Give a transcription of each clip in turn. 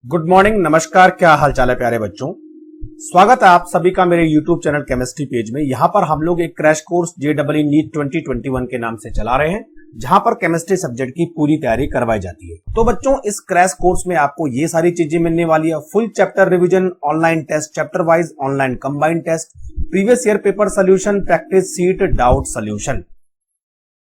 Good morning, नमस्कार, क्या हाल चाल है प्यारे बच्चों। स्वागत है आप सभी का मेरे YouTube चैनल केमिस्ट्री पेज में। यहां पर हम लोग एक क्रैश कोर्स JEE नीट 2021 के नाम से चला रहे हैं, जहां पर केमिस्ट्री सब्जेक्ट की पूरी तैयारी करवाई जाती है। तो बच्चों, इस क्रैश कोर्स में आपको ये सारी चीजें मिलने वाली है: full chapter revision, online test, chapter wise online combined test, previous year paper solution, practice sheet, doubt solution.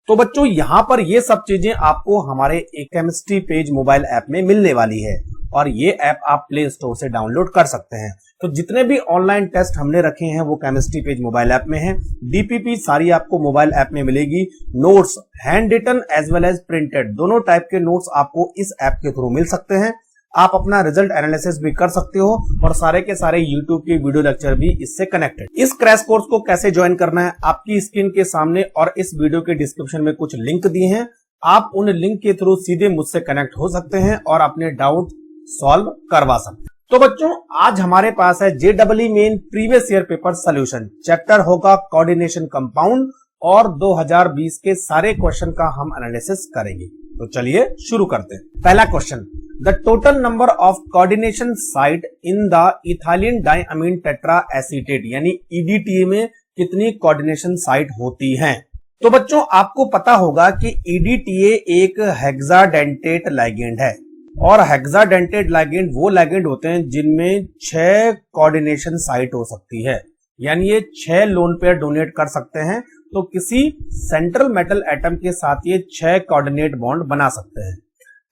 तो बच्चों, यहां पर ये सब चीजें आपको हमारे एक केमिस्ट्री पेज मोबाइल ऐप में मिलने वाली है और ये ऐप आप प्ले स्टोर से डाउनलोड कर सकते हैं। तो जितने भी ऑनलाइन टेस्ट हमने रखे हैं वो केमिस्ट्री पेज मोबाइल ऐप में हैं। डीपीपी सारी आपको मोबाइल ऐप में मिलेगी। Notes handwritten as well as printed, दोनों टाइप के नोट्स आपको इस ऐप के थ्रू मिल सकते हैं। आप अपना रिजल्ट एनालिसिस भी कर सकते हो और सारे के सारे यूट्यूब के वीडियो लेक्चर भी इससे कनेक्टेड। इस क्रैश कोर्स को कैसे ज्वाइन करना है, आपकी स्क्रीन के सामने और इस वीडियो के डिस्क्रिप्शन में कुछ लिंक दिए हैं। आप उन लिंक के थ्रू सीधे मुझसे कनेक्ट हो सकते हैं और अपने डाउट सॉल्व करवा सकते हैं। तो बच्चों, आज हमारे पास है JEE main previous year paper solution. Chapter होगा कोऑर्डिनेशन कंपाउंड और 2020 के सारे क्वेश्चन का हम एनालिसिस करेंगे। तो चलिए शुरू करते हैं। पहला question, the total number of coordination site in the ethylene diamine tetra acetate यानी EDTA में कितनी कोऑर्डिनेशन साइट होती हैं? तो बच्चों, आपको पता होगा कि EDTA एक हेक्साडेंटेट लिगेंड है और हेक्साडेंटेट लिगेंड वो लिगेंड होते हैं जिनमें 6 कोऑर्डिनेशन साइट हो सकती है, यानी ये 6 लोन पेयर डोनेट कर सकते हैं। तो किसी सेंट्रल मेटल एटम के साथ ये 6 कोऑर्डिनेट बॉन्ड बना सकते हैं।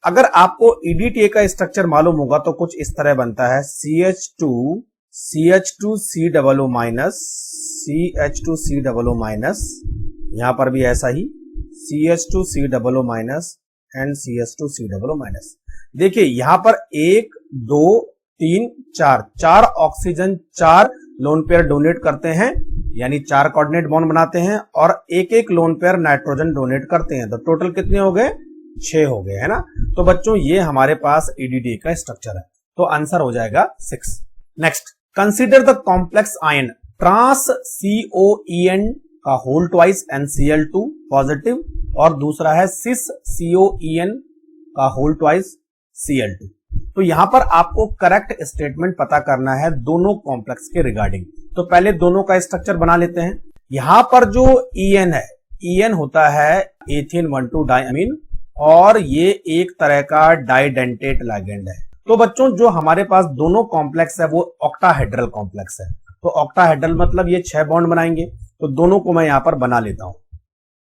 अगर आपको EDTA का स्ट्रक्चर मालूम होगा तो कुछ इस तरह बनता है: CH2 CH2COO minus, CH2COO minus, यहां पर भी ऐसा ही CH2COO minus and CH2COO minus. देखिए यहां पर 1 2 3 4 ऑक्सीजन 4 लोन पेयर डोनेट करते हैं, यानी 4 कोऑर्डिनेट बॉन्ड बनाते हैं और एक लोन पेयर नाइट्रोजन डोनेट करते हैं। तो टोटल कितने हो गए? 6 हो गए, है ना। तो बच्चों, ये हमारे पास EDTA का स्ट्रक्चर है, तो आंसर हो जाएगा 6। Next, consider the complex ion trans COEN का होल ट्वाइस NCl2 पॉजिटिव और दूसरा है सिस COEN का होल ट्वाइस Cl2। तो यहां पर आपको करेक्ट स्टेटमेंट पता करना है दोनों कॉम्प्लेक्स के रिगार्डिंग। तो पहले दोनों का स्ट्रक्चर बना लेते हैं। यहां पर जो EN है, EN होता है एथेन 1,2 डायमीन और ये एक तरह का डाइडेंटेट लिगेंड है। तो बच्चों, जो हमारे पास दोनों कॉम्प्लेक्स है वो ऑक्टाहेड्रल कॉम्प्लेक्स है। तो ऑक्टाहेड्रल मतलब ये 6 बॉन्ड बनाएंगे। तो दोनों को मैं यहां पर बना लेता हूं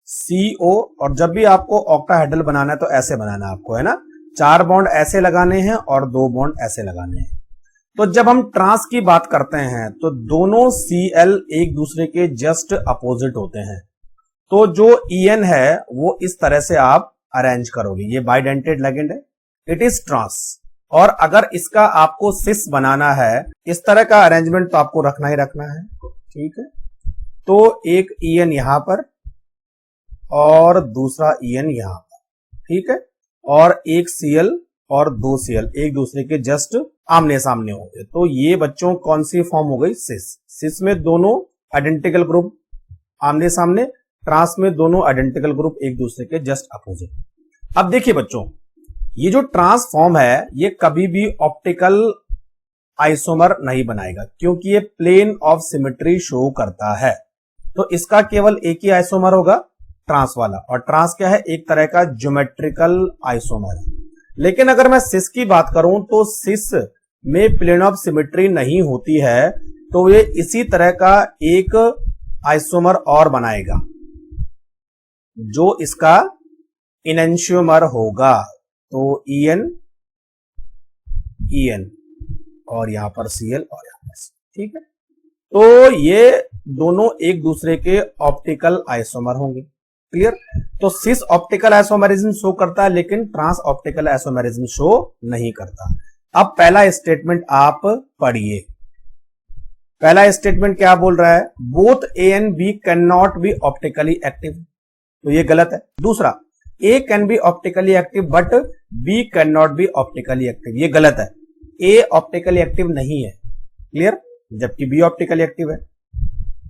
CO, और जब भी आपको ऑक्टाहेड्रल बनाना है तो ऐसे बनाना है आपको, है ना। 4 बॉन्ड ऐसे लगाने हैं और 2 बॉन्ड ऐसे लगाने हैं। तो जब हम ट्रांस की बात करते हैं तो दोनों Cl एक दूसरे के जस्ट अपोजिट होते हैं। तो जो EN है वो इस तरह से आप अरेंज करोगे। ये बाइडेंटेट लिगेंड है, इट इज ट्रांस। और अगर इसका आपको सिस बनाना है, इस तरह का अरेंजमेंट तो आपको रखना ही रखना है, ठीक है। तो एक EN यहां पर और दूसरा EN यहां पर, ठीक है, और एक Cl और 2 Cl एक दूसरे के जस्ट आमने सामने होंगे। तो ये बच्चों कौन सी फॉर्म हो गई? सिस। सिस में दोनों आइडेंटिकल ग्रुप आमने सामने, ट्रांस में दोनों आइडेंटिकल ग्रुप एक दूसरे के जस्ट अपोजिट। अब देखिए बच्चों, ये जो ट्रांस फॉर्म है ये कभी भी ऑप्टिकल आइसोमर नहीं बनाएगा, क्योंकि ये प्लेन ऑफ सिमेट्री शो करता है। तो इसका केवल एक ही आइसोमर होगा, ट्रांस वाला। और ट्रांस क्या है? एक तरह का ज्योमेट्रिकल आइसोमर है। लेकिन अगर मैं सिस की बात करूं तो सिस में प्लेन ऑफ सिमेट्री नहीं होती है, तो ये इसी तरह का एक आइसोमर और बनाएगा जो इसका इनेंशियोमर होगा। तो EN और यहां पर Cl और यहां पर, ठीक है। तो ये दोनों एक दूसरे के ऑप्टिकल आइसोमर होंगे। क्लियर? तो सिस ऑप्टिकल आइसोमेरिज्म शो करता है लेकिन ट्रांस ऑप्टिकल आइसोमेरिज्म शो नहीं करता। अब पहला स्टेटमेंट आप पढ़िए। पहला स्टेटमेंट क्या बोल रहा है? Both A and B can not be optically active, तो ये गलत है। दूसरा, A can be optically active but B can not be optically active, ये गलत है। A ऑप्टिकली एक्टिव नहीं है, क्लियर, जबकि B ऑप्टिकली एक्टिव है।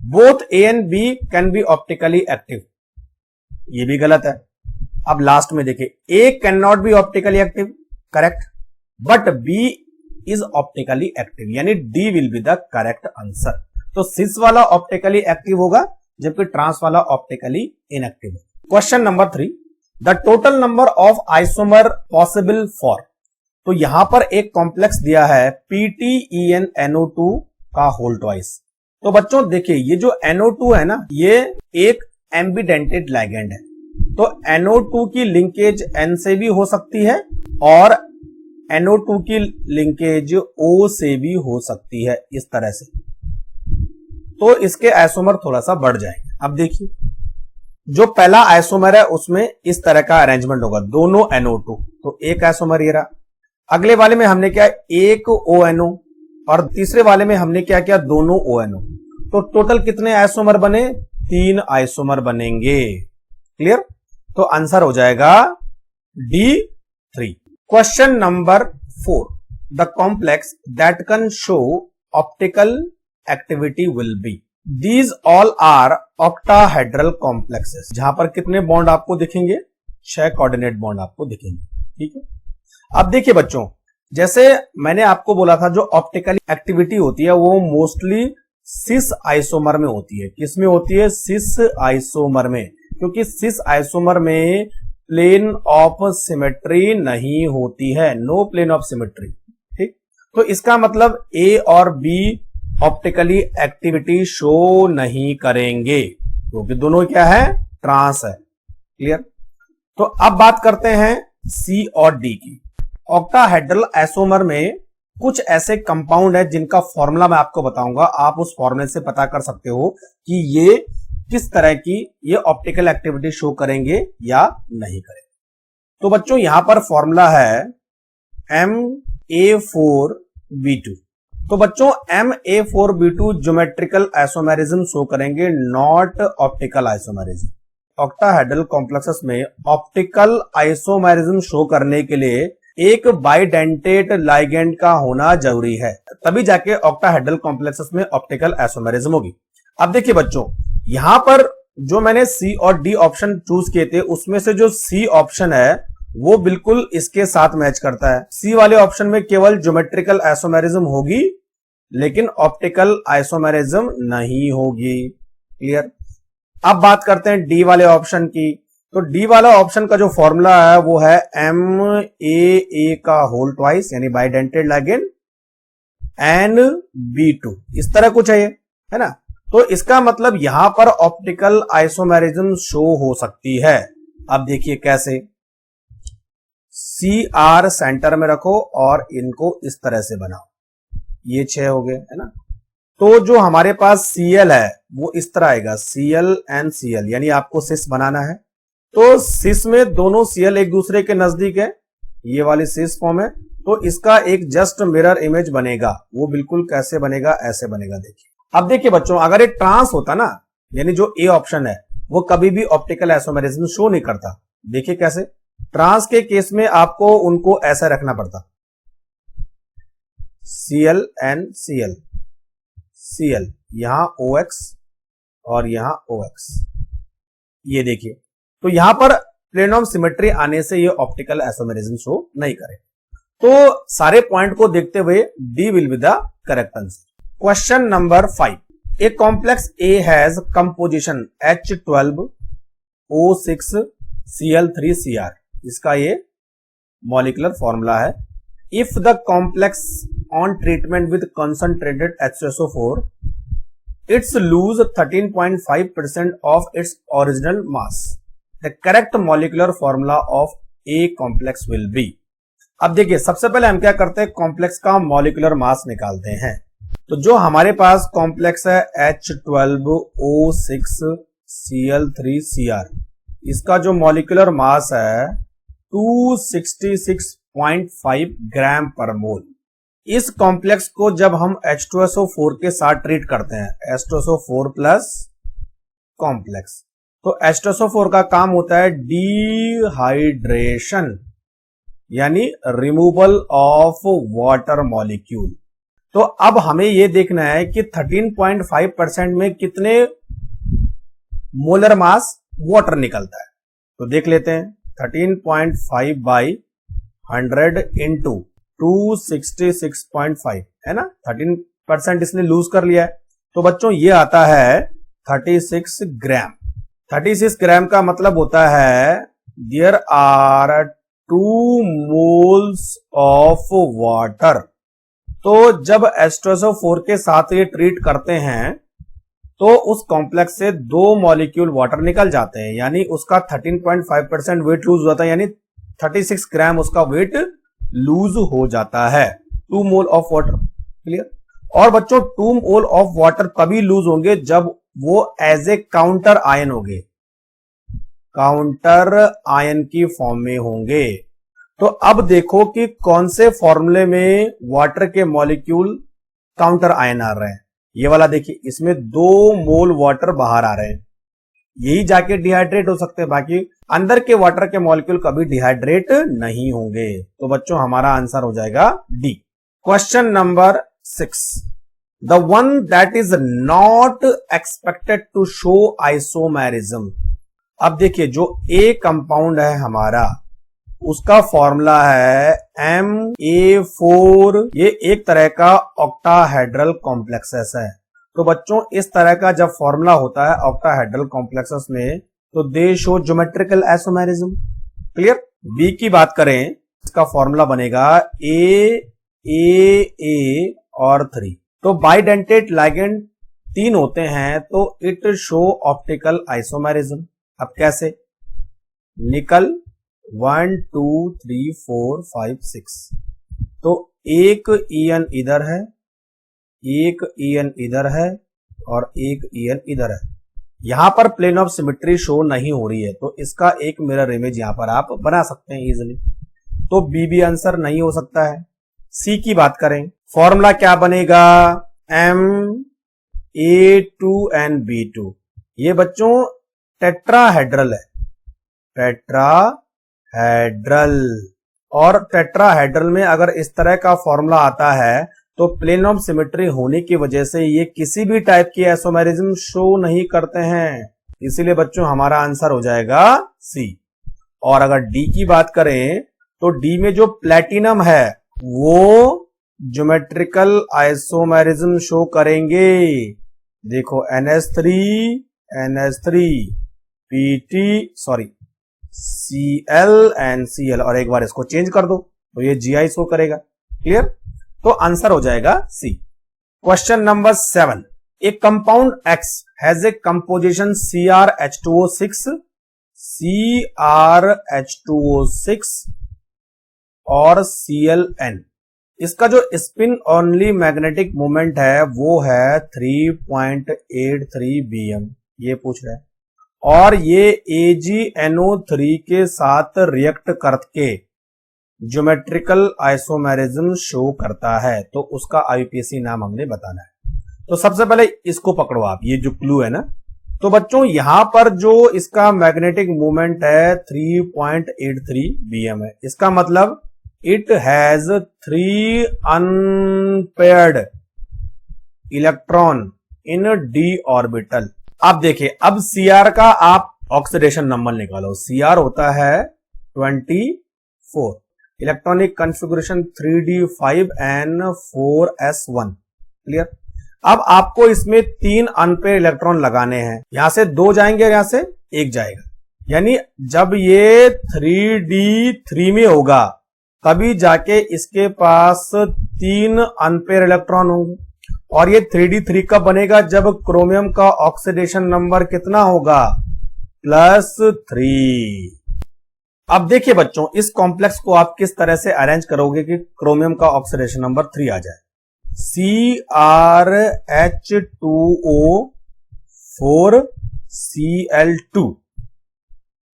Both A and B can be optically active, ये भी गलत है। अब लास्ट में देखिए, A can not be optically active, correct, but B is optically active, यानी D will be the correct answer. तो सिस वाला ऑप्टिकली एक्टिव होगा जबकि ट्रांस वाला ऑप्टिकली इनएक्टिव है। Question number 3, the total number of isomer possible for. तो यहां पर एक कॉम्प्लेक्स दिया है PTEN-NO2 का होल ट्वाइस। तो बच्चों देखिए ये जो NO2 है ना, ये एक एम्बिडेंटेड लिगेंड है। तो NO2 की लिंकेज N से भी हो सकती है और NO2 की लिंकेज O से भी हो सकती है, इस तरह से। तो इसके आइसोमर थोड़ा सा बढ़ जाएंगे। अब देखिए जो पहला आइसोमर है उसमें इस तरह का अरेंजमेंट होगा, दोनों NO2, तो एक आइसोमर ये रहा। अगले वाले में हमने क्या, एक ONO, और तीसरे वाले में हमने क्या किया, दोनों ONO। तो टोटल कितने आइसोमर बने, 3 आइसोमर बनेंगे। क्लियर? तो आंसर हो जाएगा D3। Question number 4, the complex that can show optical activity will be. These all are octahedral complexes. जहां पर कितने बॉन्ड आपको दिखेंगे, 6 कोऑर्डिनेट बॉन्ड आपको दिखेंगे। ठीक है, अब देखिए बच्चों, जैसे मैंने आपको बोला था जो ऑप्टिकल एक्टिविटी होती है वो मोस्टली सिस आइसोमर में होती है। किस में होती है, सिस आइसोमर में, क्योंकि सिस आइसोमर में प्लेन ऑफ सिमेट्री नहीं होती है, नो प्लेन ऑफ सिमेट्री। ठीक, तो इसका मतलब ए और बी ऑप्टिकली एक्टिविटी शो नहीं करेंगे, क्योंकि दोनों क्या है, ट्रांस है। क्लियर? तो अब बात करते हैं सी और डी की। ऑक्टाहेड्रल आइसोमर में कुछ ऐसे कंपाउंड है जिनका फॉर्मूला मैं आपको बताऊंगा, आप उस फॉर्मूले से पता कर सकते हो कि ये किस तरह की ये ऑप्टिकल एक्टिविटी शो करेंगे या नहीं करेंगे। तो बच्चों यहां पर फॉर्मूला है MA4B2। तो बच्चों MA4B2 ज्योमेट्रिकल आइसोमेरिज्म शो करेंगे, not optical isomerism. Octahedral complexes में ऑप्टिकल आइसोमेरिज्म शो करने के लिए एक बाइडेंटेट लाइगेंड का होना जरूरी है, तभी जाके ऑक्टाहेड्रल कॉम्प्लेक्सेस में ऑप्टिकल आइसोमेरिज्म होगी। अब देखिए बच्चों, यहां पर जो मैंने सी और डी ऑप्शन चूज किए थे उसमें से जो सी ऑप्शन है वो बिल्कुल इसके साथ मैच करता है। सी वाले ऑप्शन में केवल ज्योमेट्रिकल आइसोमेरिज्म होगी लेकिन ऑप्टिकल आइसोमेरिज्म नहीं होगी। क्लियर? अब बात करते हैं डी वाले ऑप्शन की। तो डी वाला ऑप्शन का जो फॉर्मूला है वो है MAA का होल ट्वाइस, यानी बाइडेंटेड लिगेंड, NB2, इस तरह कुछ है ये, है ना। तो इसका मतलब यहां पर ऑप्टिकल आइसोमेरिज्म शो हो सकती है। अब देखिए कैसे, CR सेंटर में रखो और इनको इस तरह से बनाओ, ये 6 हो गए, है ना। तो जो हमारे पास Cl है वो इस तरह आएगा, Cl and Cl, यानी आपको सिस बनाना है। तो सिस में दोनों Cl एक दूसरे के नजदीक है, ये वाली सिस फॉर्म है, तो इसका एक जस्ट मिरर इमेज बनेगा। वो बिल्कुल कैसे बनेगा, ऐसे बनेगा। देखिए, अब देखिए बच्चों, अगर ये ट्रांस होता ना, यानी जो ए ऑप्शन है वो कभी भी ऑप्टिकल आइसोमेरिज्म शो नहीं करता। देखिए कैसे, ट्रांस के केस में आपको उनको ऐसा रखना पड़ता, Cl and Cl, Cl यहां OX और यहां OX, ये देखिए। तो यहां पर प्लेन ऑफ सिमेट्री आने से ये ऑप्टिकल आइसोमेरिज्म शो नहीं करे। तो सारे पॉइंट को देखते हुए D will be the correct answer. Question number 5, a complex A has composition H12O6Cl3Cr, इसका ये मॉलिक्यूलर फॉर्मूला है। If the complex on treatment with concentrated H2SO4 its lose 13.5% of its original mass, the correct molecular formula of a complex will be. अब देखिए, सबसे पहले हम क्या करते हैं, कॉम्प्लेक्स का मॉलिक्यूलर मास निकालते हैं। तो जो हमारे पास कॉम्प्लेक्स है H12O6Cl3Cr, इसका जो मॉलिक्यूलर मास है 266.5 ग्राम पर मोल। इस कॉम्प्लेक्स को जब हम H2SO4 के साथ ट्रीट करते हैं, H2SO4 प्लस कॉम्प्लेक्स, तो H2SO4 का काम होता है डिहाइड्रेशन, यानी रिमूवल ऑफ वाटर मॉलिक्यूल। तो अब हमें यह देखना है कि 13.5% में कितने मोलर मास वाटर निकलता है। तो देख लेते हैं, 13.5 बाई 100 इंटू 266.5 है ना, 13% इसने लूज कर लिया है। तो बच्चों ये आता है 36 ग्राम। 36 ग्राम का मतलब होता है there are 2 moles of water. तो जब H2SO4 के साथ ये ट्रीट करते हैं तो उस कॉम्प्लेक्स से 2 मॉलिक्यूल वाटर निकल जाते हैं, यानी उसका 13.5% वेट लूज होता है, यानी 36 ग्राम उसका वेट लूज हो जाता है। 2 मोल ऑफ वाटर, क्लियर। और बच्चों 2 मोल ऑफ वाटर तभी लूज होंगे जब वो एज ए काउंटर आयन होंगे, काउंटर आयन की फॉर्म में होंगे। तो अब देखो कि कौन से फॉर्मूले में वाटर के मॉलिक्यूल काउंटर आयन आ रहे हैं। ये वाला देखिए, इसमें 2 मोल वाटर बाहर आ रहे हैं, यही जाके डिहाइड्रेट हो सकते हैं, बाकी अंदर के वाटर के मॉलिक्यूल कभी डिहाइड्रेट नहीं होंगे। तो बच्चों हमारा आंसर हो जाएगा D. Question number 6, the one that is not expected to show isomerism. अब देखिए जो ए कंपाउंड है हमारा, उसका फॉर्मूला है Ma4। ये एक तरह का ऑक्टाहेड्रल कॉम्प्लेक्सेस है। तो बच्चों इस तरह का जब फॉर्मूला होता है ऑक्टाहेड्रल कॉम्प्लेक्सेस में, तो they show geometrical isomerism, clear. B की बात करें, इसका फॉर्मूला बनेगा A और 3। तो बाइडेंटेट लिगेंड 3 होते हैं, तो इट शो ऑप्टिकल आइसोमेरिज्म। अब कैसे? निकल 1 2 3 4 5 6, तो एक ईएन इधर है, एक ईएन इधर है और एक ईएन इधर है। यहां पर प्लेन ऑफ सिमेट्री शो नहीं हो रही है, तो इसका एक मिरर इमेज यहां पर आप बना सकते हैं इजीली। तो बी भी आंसर नहीं हो सकता है। सी की बात करें, फॉर्मूला क्या बनेगा? Ma2NB2। ये बच्चों टेट्राहेड्रल है, टेट्राहेड्रल। और टेट्राहेड्रल में अगर इस तरह का फॉर्मूला आता है तो प्लेन ऑफ सिमेट्री होने की वजह से ये किसी भी टाइप की आइसोमेरिज्म शो नहीं करते हैं, इसीलिए बच्चों हमारा आंसर हो जाएगा सी। और अगर डी की बात करें तो डी में जो प्लेटिनम है वो ज्योमेट्रिकल आइसोमेरिज्म शो करेंगे। देखो NH3 Cl एंड Cl, और एक बार इसको चेंज कर दो तो ये Gi शो करेगा, क्लियर। तो आंसर हो जाएगा C. Question number 7, a compound X has a composition CrH2O6 और Cln। इसका जो स्पिन ओनली मैग्नेटिक मोमेंट है वो है 3.83 bm, ये पूछ रहा है। और ये AgNO3 के साथ रिएक्ट करके ज्योमेट्रिकल आइसोमेरिज्म शो करता है, तो उसका IUPAC नाम हमने बताना है। तो सबसे पहले इसको पकड़ो आप, ये जो क्लू है ना। तो बच्चों यहां पर जो इसका मैग्नेटिक मोमेंट है 3.83 bm है, इसका मतलब it has 3 unpaired electron in d orbital. अब देखिए, अब Cr का आप ऑक्सीडेशन नंबर निकालो। Cr होता है 24, इलेक्ट्रॉनिक कॉन्फ़िगरेशन 3d5n4s1, क्लियर। अब आपको इसमें 3 अनपेयर इलेक्ट्रॉन लगाने हैं, यहां से 2 जाएंगे और यहां से 1 जाएगा, यानी जब ये 3d3 में होगा तभी जाके इसके पास 3 अनपेयर इलेक्ट्रॉन होंगे। और ये 3d3 कब बनेगा? जब क्रोमियम का ऑक्सीडेशन नंबर कितना होगा? +3। अब देखिए बच्चों, इस कॉम्प्लेक्स को आप किस तरह से अरेंज करोगे कि क्रोमियम का ऑक्सीडेशन नंबर 3 आ जाए। CrH2O4Cl2,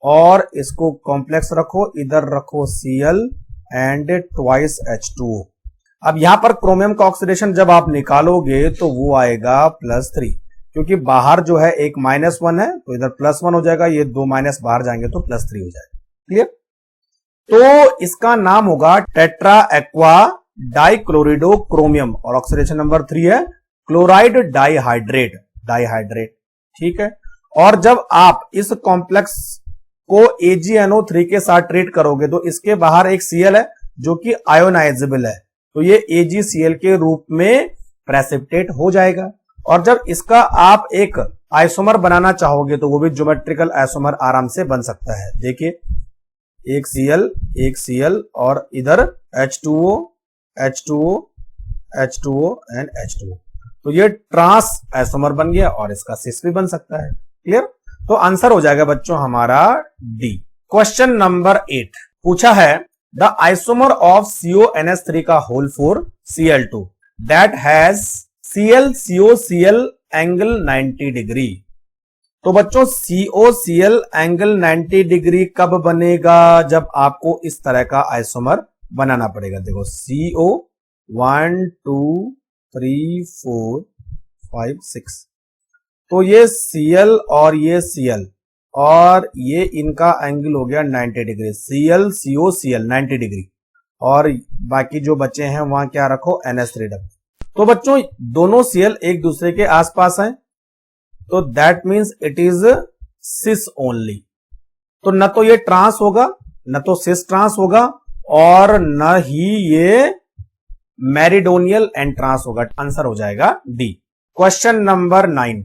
और इसको कॉम्प्लेक्स रखो, इधर रखो Cl एंड ट्वाइस H2O। अब यहां पर क्रोमियम का ऑक्सीडेशन जब आप निकालोगे तो वो आएगा +3, क्योंकि बाहर जो है एक -1 है तो इधर +1 हो जाएगा, ये 2 माइनस बाहर जाएंगे तो +3 हो जाएगा, क्लियर। तो इसका नाम होगा टेट्रा एक्वा डाइक्लोरिडो क्रोमियम, और ऑक्सीडेशन नंबर 3 है क्लोराइड डाइहाइड्रेट, ठीक है। और जब आप इस कॉम्प्लेक्स को AgNO3 के साथ ट्रीट करोगे तो इसके बाहर एक Cl है जो कि आयोनाइजेबल है, तो ये AgCl के रूप में प्रेसिपिटेट हो जाएगा। और जब इसका आप एक आइसोमर बनाना चाहोगे तो वो भी ज्योमेट्रिकल आइसोमर आराम से बन सकता है। देखिए एक Cl और इधर H2O H2O H2O and H2O, तो ये ट्रांस आइसोमर बन गया और इसका सिस भी बन सकता है। क्लियर? तो आंसर हो जाएगा बच्चों हमारा डी। क्वेश्चन नंबर 8 पूछा है द आइसोमर ऑफ CONH3 का whole 4 Cl2 that has ClCOCl angle 90 degree. तो बच्चों COCl एंगल 90 डिग्री कब बनेगा? जब आपको इस तरह का आइसोमर बनाना पड़ेगा। देखो CO 1 2 3 4 5 6, तो ये Cl और ये Cl और ये इनका एंगल हो गया 90 डिग्री, ClCOCl 90 डिग्री, और बाकी जो बचे हैं वहां क्या रखो NH3 तो बच्चों दोनों Cl एक दूसरे के आसपास हैं, तो that means it is sis only. तो न तो ये ट्रांस होगा, न तो सिस ट्रांस होगा, और न ही ये मेरिडोनियल एंड ट्रांस होगा। आंसर हो जाएगा D. Question number 9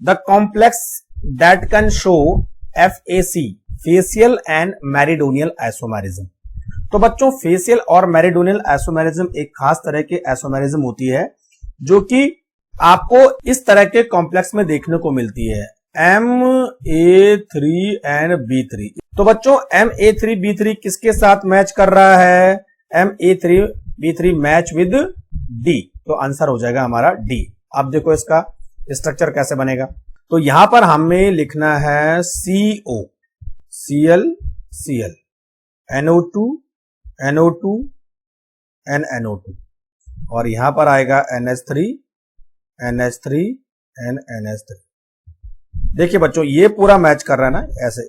the complex that can show FAC facial and meridional isomerism. तो बच्चों फेशियल और मेरिडोनियल आइसोमेरिज्म एक खास तरह के आइसोमेरिज्म होती है जो कि आपको इस तरह के कॉम्प्लेक्स में देखने को मिलती है, MA3 एंड B3। तो बच्चों MA3 B3 किसके साथ मैच कर रहा है? MA3 B3 match with D, तो आंसर हो जाएगा हमारा D। अब देखो इसका स्ट्रक्चर कैसे बनेगा। तो यहां पर हमें लिखना है CO Cl Cl NO2 NO2 and NO2, और यहां पर आएगा NH3 NH3 एंड NH3। देखिए बच्चों ये पूरा मैच कर रहा है ना, ऐसे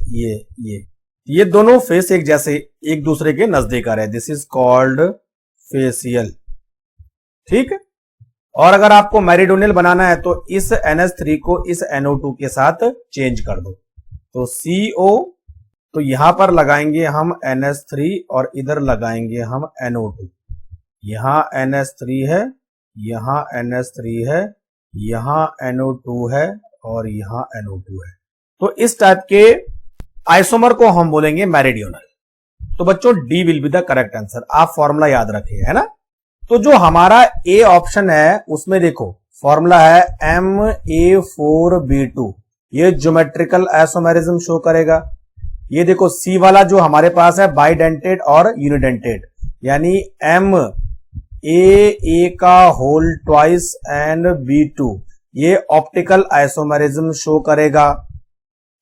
ये दोनों फेस एक जैसे एक दूसरे के नजदीक आ रहे हैं, दिस इज कॉल्ड फेशियल। ठीक है, और अगर आपको मेरिडोनियल बनाना है तो इस NH3 को इस NO2 के साथ चेंज कर दो। तो CO, तो यहां पर लगाएंगे हम NH3 और इधर लगाएंगे हम NO2। यहां NH3 है, यहां NH3 है, यहां NO2 है और यहां NO2 है। तो इस टाइप के आइसोमर को हम बोलेंगे मेरिडोनियल। तो बच्चों D will be the correct answer. आप फॉर्मूला याद रखिए, है ना। तो जो हमारा ए ऑप्शन है उसमें देखो फॉर्मूला है MA4B2, ये ज्योमेट्रिकल आइसोमेरिज्म शो करेगा। ये देखो सी वाला जो हमारे पास है बाइडेंटेड और यूनिडेंटेड, यानी MA का होल ट्वाइस एंड B2 ये ऑप्टिकल आइसोमेरिज्म शो करेगा।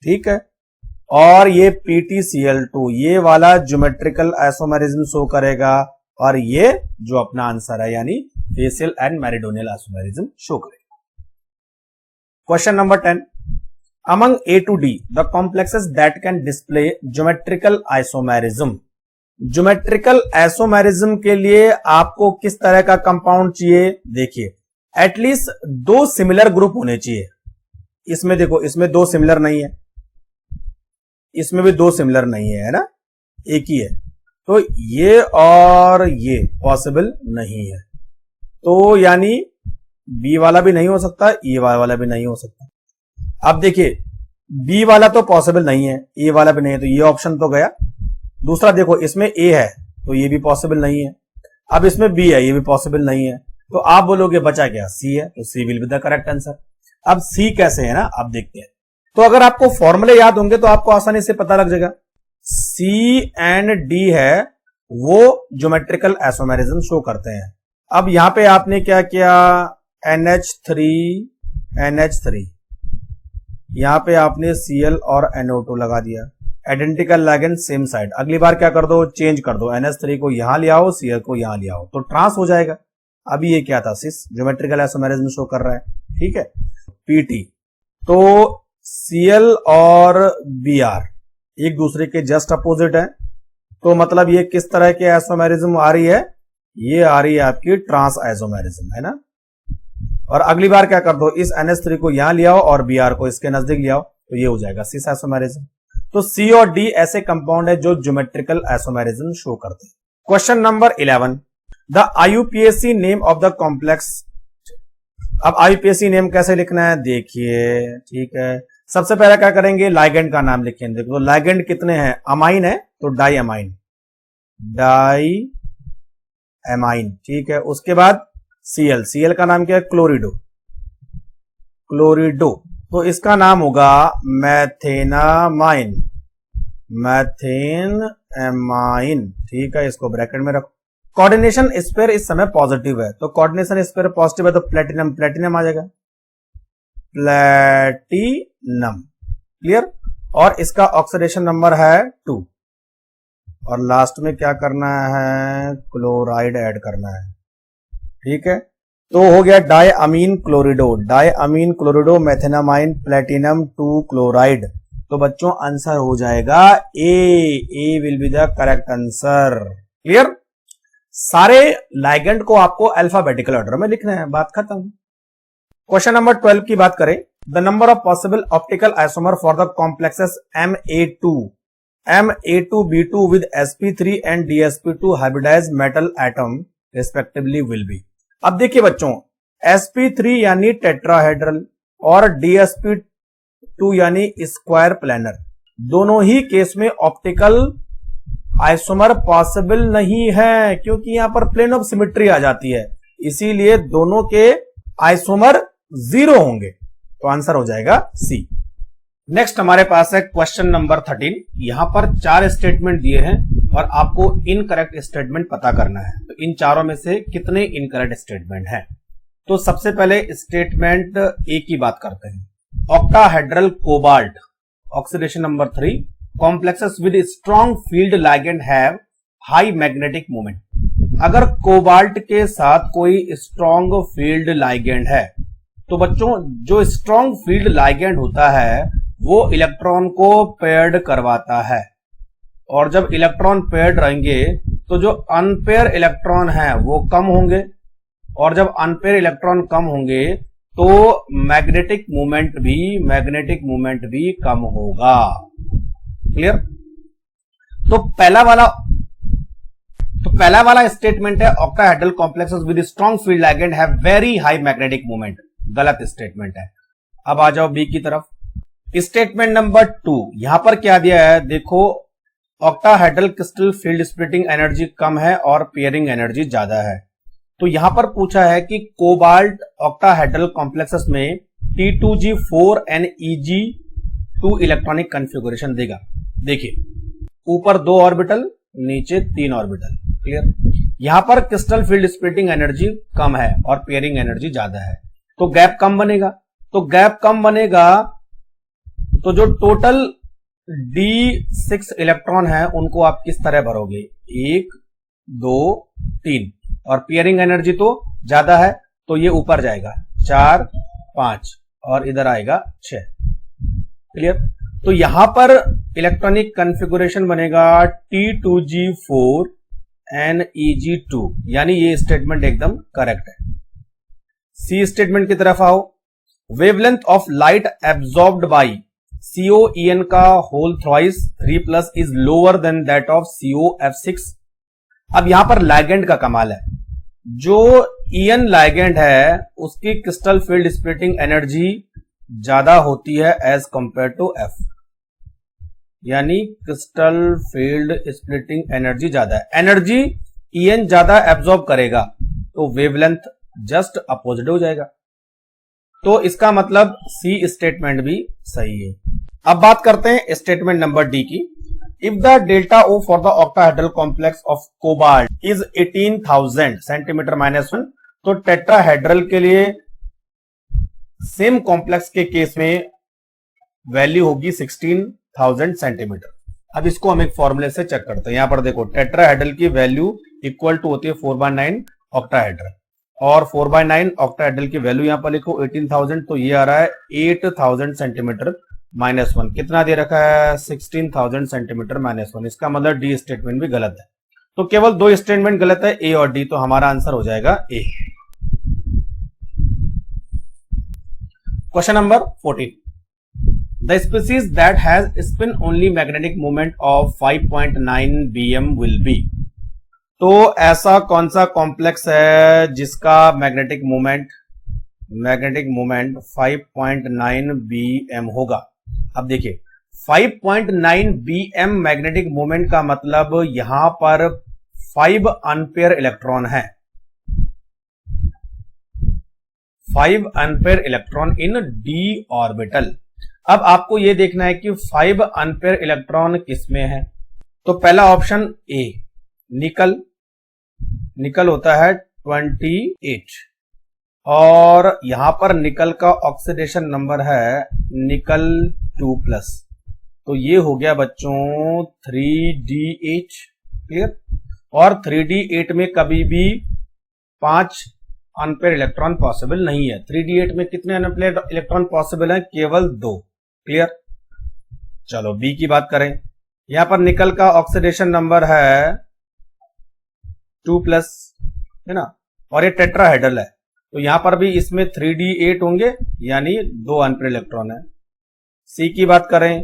ठीक है, और ये PTCl2 ये वाला ज्योमेट्रिकल आइसोमेरिज्म शो करेगा, और ये जो अपना आंसर है यानी facial and meridional isomerism show करेगा। Question number 10 among A to D the complexes that can display geometrical isomerism. Geometrical isomerism के लिए आपको किस तरह का कंपाउंड चाहिए? देखिए एटलीस्ट दो सिमिलर ग्रुप होने चाहिए। इसमें देखो इसमें दो सिमिलर नहीं है, इसमें भी दो सिमिलर नहीं है ना, एक ही है। तो ये और ये पॉसिबल नहीं है, तो यानी बी वाला भी नहीं हो सकता, ए वाला भी नहीं हो सकता। अब देखिए बी वाला तो पॉसिबल नहीं है, ए वाला भी नहीं है, तो ये ऑप्शन तो गया। दूसरा देखो इसमें ए है तो ये भी पॉसिबल नहीं है, अब इसमें बी है ये भी पॉसिबल नहीं है, तो आप बोलोगे बचा क्या? सी है, तो C will be the correct answer. अब सी कैसे है ना, आप देखते हैं। तो अगर आपको फॉर्मूले याद होंगे तो आपको आसानी से पता लग जाएगा। सी एंड डी है वो ज्योमेट्रिकल आइसोमेरिज्म शो करते हैं। अब यहां पे आपने क्या किया, NH3 यहां पे आपने Cl और NO2 लगा दिया, आइडेंटिकल लिगेंड सेम साइड। अगली बार क्या कर दो, चेंज कर दो, NH3 को यहां ले आओ, Cl को यहां ले आओ, तो ट्रांस हो जाएगा। अभी ये क्या था, सिस ज्योमेट्रिकल आइसोमेरिज्म शो कर रहा है। ठीक है, PT, तो Cl और Br एक दूसरे के जस्ट अपोजिट है, तो मतलब ये किस तरह के आइसोमेरिज्म आ रही है, ये आ रही है आपकी ट्रांस आइसोमेरिज्म, है ना। और अगली बार क्या कर दो, इस NH3 को यहां ले आओ और Br को इसके नजदीक ले आओ, तो ये हो जाएगा सिस आइसोमेरिज्म। तो C और D ऐसे कंपाउंड है जो ज्योमेट्रिकल आइसोमेरिज्म शो करते हैं। Question number 11, the IUPAC name of the complex. अब IUPAC नेम कैसे लिखना है देखिए, ठीक है। सबसे पहले क्या करेंगे, लाइगेंड का नाम लिखेंगे। देखो लाइगेंड कितने हैं, अमाइन है तो डाई अमाइन, ठीक है। उसके बाद Cl का नाम क्या है, क्लोरिडो, तो इसका नाम होगा मैथेनामाइन, ठीक है। इसको ब्रैकेट में रखो। कोऑर्डिनेशन स्पेयर इस समय पॉजिटिव है, तो कोऑर्डिनेशन स्पेयर पॉजिटिव है तो प्लेटिनम आ जाएगा, प्लेटिनम, क्लियर। और इसका ऑक्सीडेशन नंबर है 2, और लास्ट में क्या करना है, क्लोराइड ऐड करना है, ठीक है। तो हो गया डायअमीन क्लोरिडो मैथेनामाइन प्लेटिनम 2 क्लोराइड। तो बच्चों आंसर हो जाएगा A will be the correct answer, clear. सारे लाइगेंड को आपको अल्फाबेटिकल ऑर्डर में लिखना है, बात खत्म। क्वेश्चन नंबर 12 की बात करें, the number of possible optical isomer for the complexes Ma2B2 with sp3 and dsp2 hybridized metal atom respectively will be। अब देखिए बच्चों, sp3 यानी टेट्राहेड्रल और dsp2 यानी स्क्वायर प्लेनर, दोनों ही केस में ऑप्टिकल आइसोमर पॉसिबल नहीं है, क्योंकि यहां पर प्लेन ऑफ सिमेट्री आ जाती है, इसीलिए दोनों के आइसोमर 0 होंगे, तो आंसर हो जाएगा सी। नेक्स्ट हमारे पास है क्वेश्चन नंबर 13। यहां पर 4 स्टेटमेंट दिए हैं और आपको इनकरेक्ट स्टेटमेंट पता करना है, तो इन चारों में से कितने इनकरेक्ट स्टेटमेंट हैं। तो सबसे पहले स्टेटमेंट ए की बात करते हैं, octahedral cobalt, oxidation number 3, complexes with strong field ligand have high magnetic moment. अगर कोबाल्ट के साथ कोई स्ट्रॉन्ग फील्ड लाइगेंड है, तो बच्चों जो स्ट्रॉन्ग फील्ड लाइगेंड होता है वो इलेक्ट्रॉन को पेयर्ड करवाता है, और जब इलेक्ट्रॉन पेयर्ड रहेंगे तो जो अनपेयर इलेक्ट्रॉन है वो कम होंगे, और जब अनपेयर इलेक्ट्रॉन कम होंगे तो मैग्नेटिक मोमेंट भी कम होगा, क्लियर। तो पहला वाला स्टेटमेंट है octahedral complexes with strong field ligand have very high magnetic moment, गलत स्टेटमेंट है। अब आ जाओ बी की तरफ, स्टेटमेंट नंबर 2। यहां पर क्या दिया है देखो, octahedral crystal field splitting energy कम है और पेयरिंग एनर्जी ज्यादा है। तो यहां पर पूछा है कि कोबाल्ट ऑक्टाहेड्रल कॉम्प्लेक्सेस में T2G4NEG2 इलेक्ट्रॉनिक कॉन्फ़िगरेशन देगा। देखिए ऊपर 2 ऑर्बिटल, नीचे 3 ऑर्बिटल, क्लियर। यहां पर क्रिस्टल फील्ड स्प्लिटिंग एनर्जी कम है और पेयरिंग एनर्जी ज्यादा है, तो गैप कम बनेगा। तो जो टोटल D6 इलेक्ट्रॉन है उनको आप किस तरह भरोगे, 1 2 3, और पेयरिंग एनर्जी तो ज्यादा है तो ये ऊपर जाएगा 4 5 और इधर आएगा 6, क्लियर। तो यहां पर इलेक्ट्रॉनिक कॉन्फ़िगरेशन बनेगा T2G4NEG2, यानी ये स्टेटमेंट एकदम करेक्ट है। सी स्टेटमेंट की तरफ आओ, wavelength of light absorbed by COEN का whole thrice 3+ is lower than that of COF6। अब यहां पर लाइगेंड का कमाल है, जो EN लाइगेंड है उसकी क्रिस्टल फील्ड स्प्लिटिंग एनर्जी ज्यादा होती है एज कंपेयर टू F, यानी क्रिस्टल फील्ड स्प्लिटिंग एनर्जी ज्यादा है, एनर्जी EN ज्यादा एब्जॉर्ब करेगा, तो वेवलेंथ जस्ट अपोजिट हो जाएगा। तो इसका मतलब सी स्टेटमेंट भी सही है। अब बात करते हैं स्टेटमेंट नंबर डी की, if the delta O for the octahedral complex of cobalt is 18,000 centimetre -1, तो टेट्राहेड्रल के लिए सेम कॉम्प्लेक्स के केस में वैल्यू होगी 16,000 सेंटीमीटर। अब इसको हम एक फॉर्मूले से चेक करते हैं। यहां पर देखो टेट्राहेड्रल की वैल्यू इक्वल टू होती है 4/9 ऑक्टाहेड्रल, और 4/9 ऑक्टाहेड्रल की वैल्यू यहां पर लिखो 18,000, तो ये आ रहा है 8,000 सेंटीमीटर -1, कितना दे रखा है 16,000 सेंटीमीटर -1, इसका मतलब डी स्टेटमेंट भी गलत है। तो केवल 2 स्टेटमेंट गलत है, ए और डी, तो हमारा आंसर हो जाएगा A. Question number 14, the species that has spin only magnetic moment of 5.9 bm will be. तो ऐसा कौन सा कॉम्प्लेक्स है जिसका मैग्नेटिक मोमेंट 5.9 bm होगा। अब देखिए 5.9 bm मैग्नेटिक मोमेंट का मतलब यहां पर 5 अनपेयर इलेक्ट्रॉन है, 5 unpaired electron in d orbital. अब आपको यह देखना है कि 5 अनपेयर इलेक्ट्रॉन किसमें है। तो पहला ऑप्शन ए निकल होता है 28 और यहां पर निकल का ऑक्सीडेशन नंबर है निकल 2+, तो ये हो गया बच्चों 3d8 क्लियर। और 3d8 में कभी भी 5 अनपेयर इलेक्ट्रॉन पॉसिबल नहीं है। 3d8 में कितने अनपेयर इलेक्ट्रॉन पॉसिबल हैं? केवल 2 क्लियर। चलो बी की बात करें, यहां पर निकल का ऑक्सीडेशन नंबर है 2+ है ना, और ये टेट्राहेड्रल है तो यहां पर भी इसमें 3d8 होंगे यानी 2 अनपेयर इलेक्ट्रॉन है। सी की बात करें,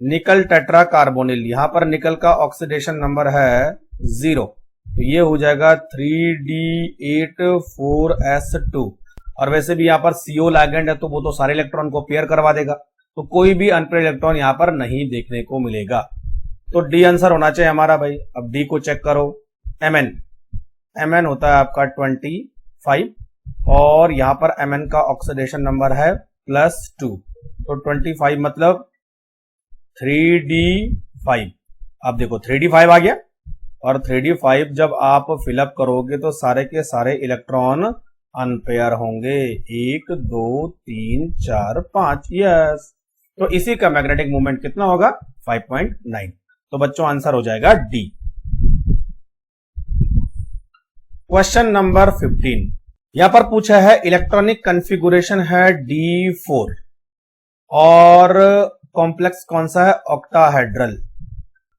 निकल टेट्रा कार्बोनिल, यहां पर निकल का ऑक्सीडेशन नंबर है 0 तो ये हो जाएगा 3d8 4s2। और वैसे भी यहां पर CO लिगेंड है तो वो तो सारे इलेक्ट्रॉन को पेयर करवा देगा, तो कोई भी अनपेयर इलेक्ट्रॉन यहां पर नहीं देखने को मिलेगा। तो डी आंसर होना चाहिए हमारा भाई। अब डी को चेक करो, Mn होता है आपका 25 और यहां पर Mn का ऑक्सीडेशन नंबर है +2 तो 25 मतलब 3d5। अब देखो 3d5 आ गया और 3d5 जब आप फिलअप करोगे तो सारे के सारे इलेक्ट्रॉन अनपेयर होंगे, 1 2 3 4 5 यस। तो इसी का मैग्नेटिक मोमेंट कितना होगा? 5.9। तो बच्चों आंसर हो जाएगा डी। क्वेश्चन नंबर 15 यहां पर पूछा है इलेक्ट्रॉनिक कॉन्फ़िगरेशन है D4 और कॉम्प्लेक्स कौन सा है? ऑक्टाहेड्रल।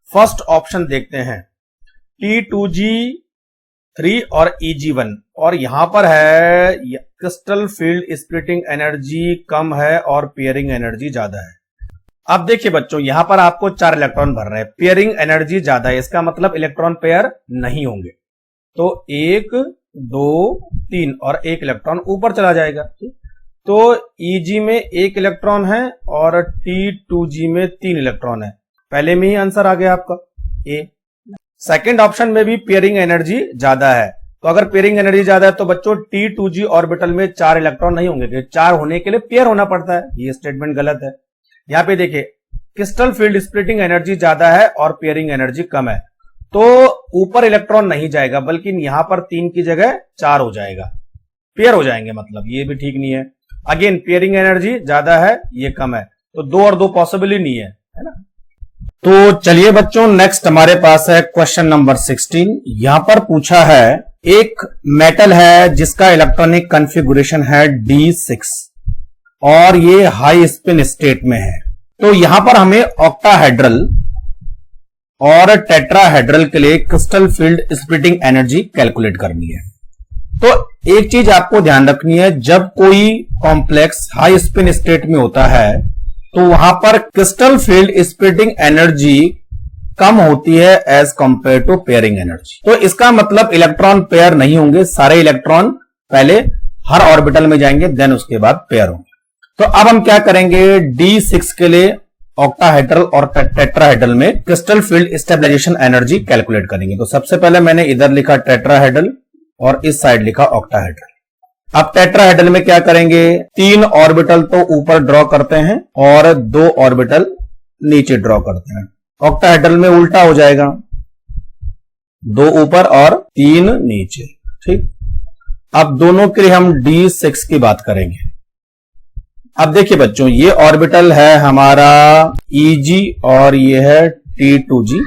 फर्स्ट ऑप्शन देखते हैं T2G3 और EG1 और यहां पर है क्रिस्टल फील्ड स्प्लिटिंग एनर्जी कम है और पेयरिंग एनर्जी ज्यादा है। अब देखिए बच्चों यहां पर आपको 4 इलेक्ट्रॉन भर रहे हैं, पेयरिंग एनर्जी ज्यादा है, इसका मतलब इलेक्ट्रॉन पेयर नहीं होंगे। तो 1 2 3 और 1 इलेक्ट्रॉन ऊपर चला जाएगा। तो EG में 1 इलेक्ट्रॉन है और T2G में 3 इलेक्ट्रॉन है, पहले में ही आंसर आ गया आपका ए। सेकंड ऑप्शन में भी पेयरिंग एनर्जी ज्यादा है, तो अगर पेयरिंग एनर्जी ज्यादा है तो बच्चों T2G ऑर्बिटल में 4 इलेक्ट्रॉन नहीं होंगे, 4 होने के लिए पेयर होना पड़ता है, ये स्टेटमेंट गलत है। यहां पे देखिए क्रिस्टल फील्ड स्प्लिटिंग एनर्जी ज्यादा है और पेयरिंग एनर्जी कम है, तो ऊपर इलेक्ट्रॉन नहीं जाएगा बल्कि यहां पर 3 की जगह 4 हो जाएगा, पेयर हो जाएंगे, मतलब ये भी ठीक नहीं है। अगेन पेयरिंग एनर्जी ज्यादा है, ये कम है, तो 2 और 2 पॉसिबल ही नहीं है ना। तो चलिए बच्चों नेक्स्ट हमारे पास है क्वेश्चन नंबर 16। यहां पर पूछा है एक मेटल है जिसका इलेक्ट्रॉनिक कॉन्फ़िगरेशन है D6 और ये हाई स्पिन स्टेट में है। तो यहां पर हमें ऑक्टाहेड्रल और टेट्राहेड्रल के लिए crystal field splitting energy calculate करनी है। तो एक चीज आपको ध्यान रखनी है, जब कोई कॉम्प्लेक्स हाई स्पिन स्टेट में होता है तो वहां पर क्रिस्टल फील्ड स्प्लिटिंग एनर्जी कम होती है as compare to pairing energy. तो इसका मतलब इलेक्ट्रॉन पेयर नहीं होंगे, सारे इलेक्ट्रॉन पहले हर ऑर्बिटल में जाएंगे देन उसके बाद पेयर होंगे। तो अब हम क्या करेंगे, D6 के लिए ऑक्टाहेड्रल और टेट्राहेड्रल में crystal field stabilization energy calculate करेंगे। तो सबसे पहले मैंने इधर लिखा टेट्राहेड्रल और इस साइड लिखा ऑक्टाहेड्रल। अब टेट्राहेड्रल में क्या करेंगे, 3 ऑर्बिटल तो ऊपर ड्रॉ करते हैं और 2 ऑर्बिटल नीचे ड्रॉ करते हैं। ऑक्टाहेड्रल में उल्टा हो जाएगा, 2 ऊपर और 3 नीचे, ठीक। अब दोनों के लिए हम D6 की बात करेंगे। अब देखिए बच्चों ये ऑर्बिटल है हमारा EG और ये है T2G।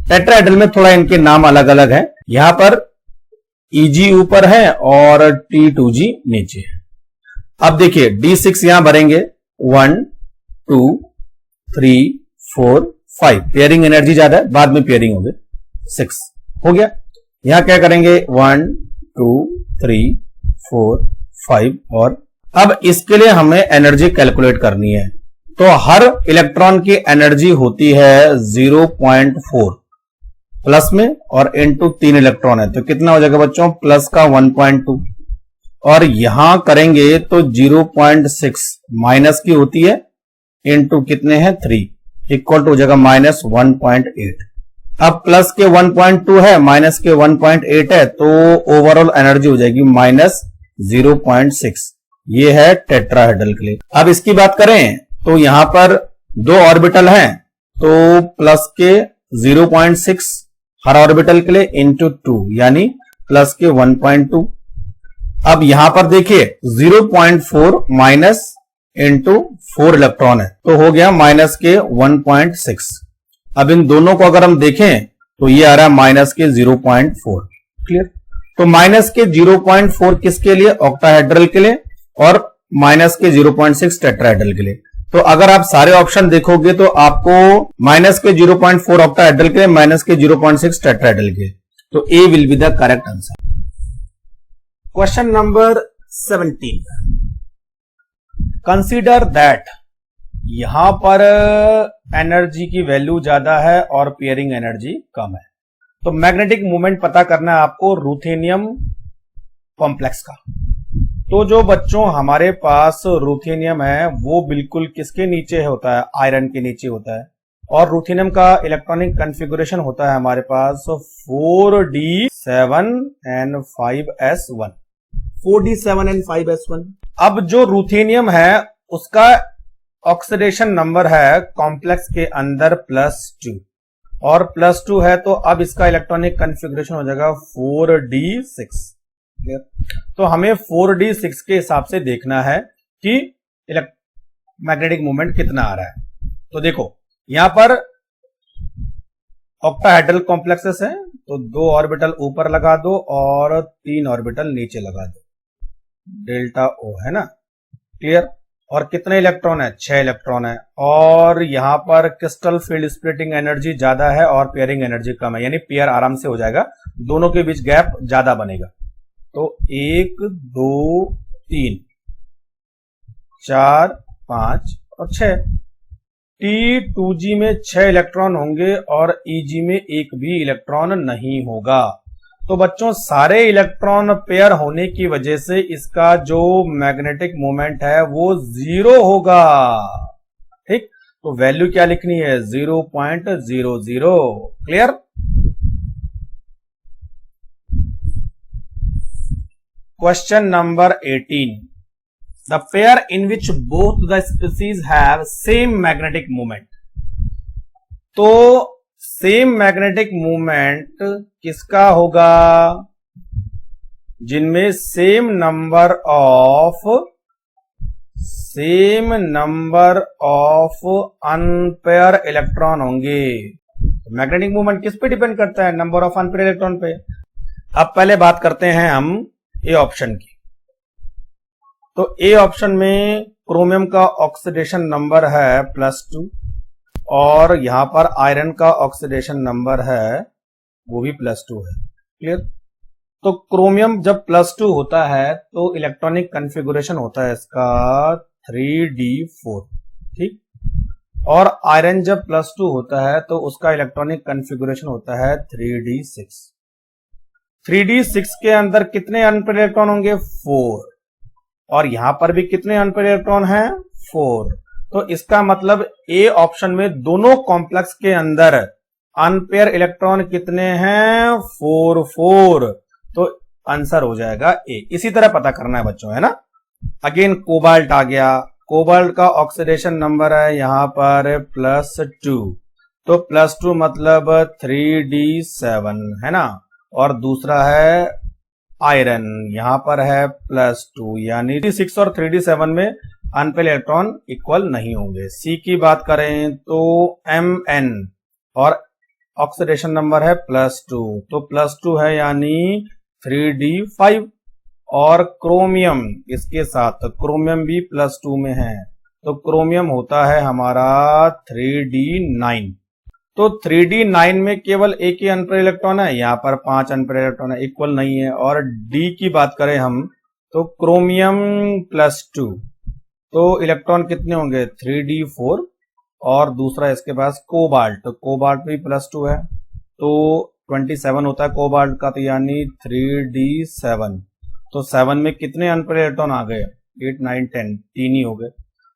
टेट्राहेड्रल में थोड़ा इनके नाम अलग अलग हैं, यहां पर EG ऊपर है और T2G नीचे है। अब देखिए D6 यहां भरेंगे 1 2 3 4 5, पेयरिंग एनर्जी ज्यादा है, बाद में पेयरिंग होगी, 6 हो गया। यहां क्या करेंगे 1 2 3 4 5 और अब इसके लिए हमें एनर्जी कैलकुलेट करनी है। तो हर इलेक्ट्रॉन की एनर्जी होती है 0.4, प्लस में और इनटू 3 इलेक्ट्रॉन है तो कितना हो जाएगा बच्चों, प्लस का 1.2 और यहां करेंगे तो 0.6 माइनस की होती है इनटू कितने हैं 3 इक्वल टू हो जाएगा माइनस 1.8। अब प्लस के 1.2 है माइनस के 1.8 है तो ओवरऑल एनर्जी हो जाएगी माइनस 0.6। ये है टेट्राहेड्रल के लिए। अब इसकी बात करें तो यहां पर 2 ऑर्बिटल हैं तो प्लस के 0.6 हर ऑर्बिटल के लिए इंटू 2 यानी प्लस के 1.2। अब यहां पर देखिए 0.4 माइनस इंटू 4 इलेक्ट्रॉन है तो हो गया माइनस के 1.6। अब इन दोनों को अगर हम देखें तो ये आ रहा है माइनस के 0.4। क्लियर। तो माइनस के 0.4 किसके लिए, ऑक्टाहेड्रल के लिए और माइनस के 0.6 टेट्राहेड्रल के लिए। तो अगर आप सारे ऑप्शन देखोगे तो आपको माइनस के 0.4 ऑक्टाहेड्रल के लिए, माइनस के 0.6 टेट्राहेड्रल के, तो A will be the correct answer. Question number 17, consider that यहां पर एनर्जी की वैल्यू ज्यादा है और पेयरिंग एनर्जी कम है। तो मैग्नेटिक मोमेंट पता करना है आपको रूथेनियम कॉम्प्लेक्स का। तो जो बच्चों हमारे पास रूथेनियम है वो बिल्कुल किसके नीचे होता है, आयरन के नीचे होता है और रूथेनियम का इलेक्ट्रॉनिक कॉन्फ़िगरेशन होता है हमारे पास 4d7 and 5s1, 4d7 and 5s1। अब जो रूथेनियम है उसका ऑक्सीडेशन नंबर है कॉम्प्लेक्स के अंदर +2 और +2 है तो अब इसका इलेक्ट्रॉनिक कॉन्फ़िगरेशन हो जाएगा 4d6। तो हमें 4d6 के हिसाब से देखना है कि मैग्नेटिक मोमेंट कितना आ रहा है। तो देखो यहां पर ऑक्टाहेड्रल कॉम्प्लेक्सेस हैं तो 2 ऑर्बिटल ऊपर लगा दो और 3 ऑर्बिटल नीचे लगा दो, डेल्टा O है ना। क्लियर। और कितने इलेक्ट्रॉन है, 6 इलेक्ट्रॉन है और यहां पर क्रिस्टल फील्ड स्प्लिटिंग एनर्जी ज्यादा है और पेयरिंग एनर्जी कम है, यानी पेयर आराम से हो जाएगा, दोनों के बीच गैप ज्यादा बनेगा। तो 1 2 3 4 5 और 6, T2g में 6 इलेक्ट्रॉन होंगे और Eg में एक भी इलेक्ट्रॉन नहीं होगा। तो बच्चों सारे इलेक्ट्रॉन पेयर होने की वजह से इसका जो मैग्नेटिक मोमेंट है वो 0 होगा। ठीक। तो वैल्यू क्या लिखनी है, 0.00। Clear. Question number 18, the pair in which both the species have same magnetic moment. तो सेम मैग्नेटिक मूवमेंट किसका होगा, जिनमें same number of unpaired electron होंगे। मैग्नेटिक मूवमेंट किस पे डिपेंड करता है, नंबर ऑफ अनपेयर इलेक्ट्रॉन पे। अब पहले बात करते हैं हम ए ऑप्शन की। तो ए ऑप्शन में क्रोमियम का ऑक्सीडेशन नंबर है +2 और यहां पर आयरन का ऑक्सीडेशन नंबर है वो भी +2 है। क्लियर। तो क्रोमियम जब +2 होता है तो इलेक्ट्रॉनिक कॉन्फ़िगरेशन होता है इसका 3d4। ठीक। और आयरन जब +2 होता है तो उसका इलेक्ट्रॉनिक कॉन्फ़िगरेशन होता है 3d6। 3d6 के अंदर कितने अनपेयर इलेक्ट्रॉन होंगे, 4 और यहां पर भी कितने अनपेयर इलेक्ट्रॉन हैं, 4। तो इसका मतलब ए ऑप्शन में दोनों कॉम्प्लेक्स के अंदर अनपेयर इलेक्ट्रॉन कितने हैं, 4। तो आंसर हो जाएगा ए। इसी तरह पता करना है बच्चों, है ना। अगेन कोबाल्ट आ गया, कोबाल्ट का ऑक्सीडेशन नंबर है यहां पर +2 तो +2 मतलब 3d7 है ना। और दूसरा है आयरन, यहां पर है +2 यानी 3d6 और 3d7 में अनपेयर इलेक्ट्रॉन इक्वल नहीं होंगे। सी की बात करें तो Mn और ऑक्सीडेशन नंबर है +2 तो +2 है यानी 3d5 और क्रोमियम इसके साथ, क्रोमियम भी +2 में है तो क्रोमियम होता है हमारा 3d9। तो 3d9 में केवल एक ही अनपेयर इलेक्ट्रॉन है, यहां पर 5 अनपेयर इलेक्ट्रॉन है, इक्वल नहीं है। और डी की बात करें हम तो क्रोमियम +2 तो इलेक्ट्रॉन कितने होंगे, 3d4 और दूसरा इसके पास कोबाल्ट, कोबाल्ट भी +2 है तो 27 होता है कोबाल्ट का, तो यानी 3d7। तो 7 में कितने अनपेयर इलेक्ट्रॉन आ गए? 8 9 10, 3 ही हो गए।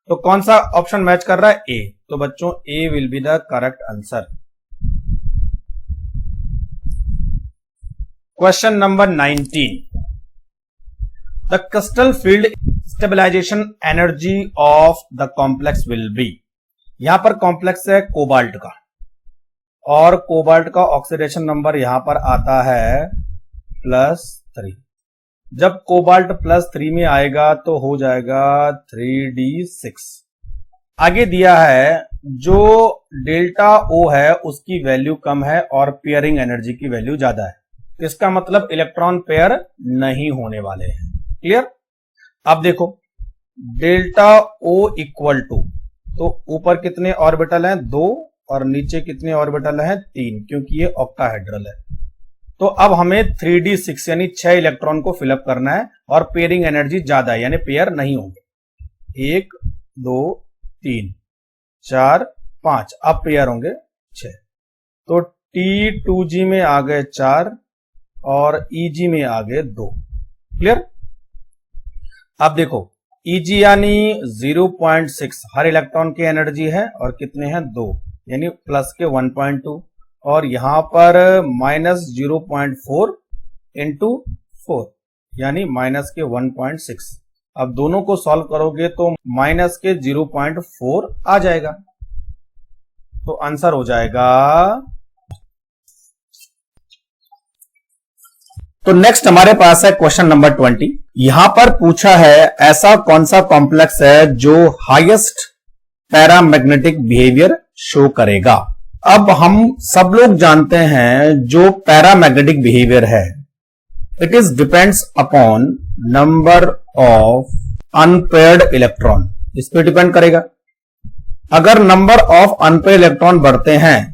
तो कौन सा ऑप्शन मैच कर रहा है? ए। तो बच्चों A will be the correct answer. Question number 19, the crystal field stabilization energy of the complex will be. यहां पर कॉम्प्लेक्स है कोबाल्ट का, और कोबाल्ट का ऑक्सीडेशन नंबर यहां पर आता है +3। जब कोबाल्ट +3 में आएगा तो हो जाएगा 3d6। आगे दिया है जो डेल्टा O है उसकी वैल्यू कम है और पेयरिंग एनर्जी की वैल्यू ज्यादा है। इसका मतलब इलेक्ट्रॉन पेयर नहीं होने वाले हैं। क्लियर? अब देखो डेल्टा O इक्वल टू, तो ऊपर कितने ऑर्बिटल हैं? 2, और नीचे कितने ऑर्बिटल हैं? 3, क्योंकि ये ऑक्टाहेड्रल है। तो अब हमें 3d6 यानी 6 इलेक्ट्रॉन को फिलअप करना है, और पेयरिंग एनर्जी ज्यादा है यानी पेयर नहीं होंगे। 1 2 3 4 5, अब पेयर होंगे 6। तो T2g में आ गए 4 और EG में आ गए 2। क्लियर? अब देखो EG यानी 0.6 हर इलेक्ट्रॉन की एनर्जी है, और कितने हैं? 2, यानी प्लस के 1.2, और यहां पर -0.4 इंटू 4 यानी माइनस के 1.6। अब दोनों को सॉल्व करोगे तो माइनस के 0.4 आ जाएगा, तो आंसर हो जाएगा। तो नेक्स्ट हमारे पास है क्वेश्चन नंबर 20। यहां पर पूछा है ऐसा कौन सा कॉम्प्लेक्स है जो हाईएस्ट पैरामैग्नेटिक बिहेवियर शो करेगा। अब हम सब लोग जानते हैं जो पैरामैग्नेटिक बिहेवियर है, it is depends upon number of unpaired electron. इस पे डिपेंड करेगा। अगर नंबर ऑफ अनपेयर्ड इलेक्ट्रॉन बढ़ते हैं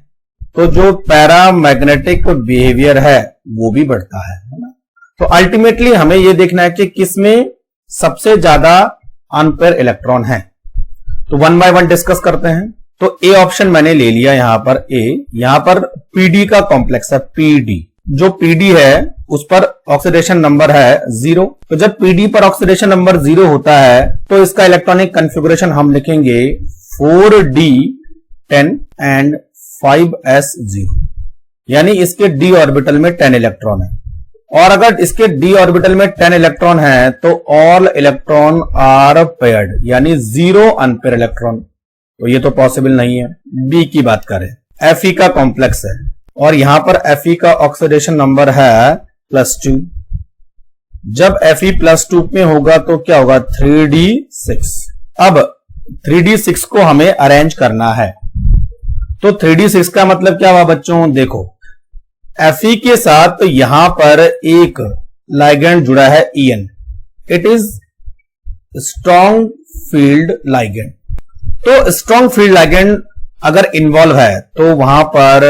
तो जो पैरामैग्नेटिक बिहेवियर है वो भी बढ़ता है ना। तो अल्टीमेटली हमें यह देखना है कि किसमें सबसे ज्यादा अनपेयर इलेक्ट्रॉन है। तो 1 बाय 1 डिस्कस करते हैं। तो ए ऑप्शन मैंने ले लिया, यहां पर ए। यहां पर पीडी का कॉम्प्लेक्स है, पीडी। जो पीडी है उस पर ऑक्सीडेशन नंबर है 0। तो जब पीडी पर ऑक्सीडेशन नंबर 0 होता है तो इसका इलेक्ट्रॉनिक कॉन्फ़िगरेशन हम लिखेंगे 4d10 एंड 5s0, यानी इसके डी ऑर्बिटल में 10 इलेक्ट्रॉन है। और अगर इसके डी ऑर्बिटल में 10 इलेक्ट्रॉन है तो ऑल इलेक्ट्रॉन आर पेयर्ड, यानी 0 अनपेयर इलेक्ट्रॉन। तो ये तो पॉसिबल नहीं है। बी की बात करें, Fe का कॉम्प्लेक्स है, और यहां पर Fe का ऑक्सीडेशन नंबर है +2। जब Fe +2 में होगा तो क्या होगा? 3d6। अब 3d6 को हमें अरेंज करना है। तो 3d6 का मतलब क्या हुआ बच्चों? देखो Fe के साथ यहां पर एक लाइगेंड जुड़ा है En, it is strong field ligand. तो स्ट्रॉन्ग फील्ड लाइगेंड अगर इन्वॉल्व है तो वहां पर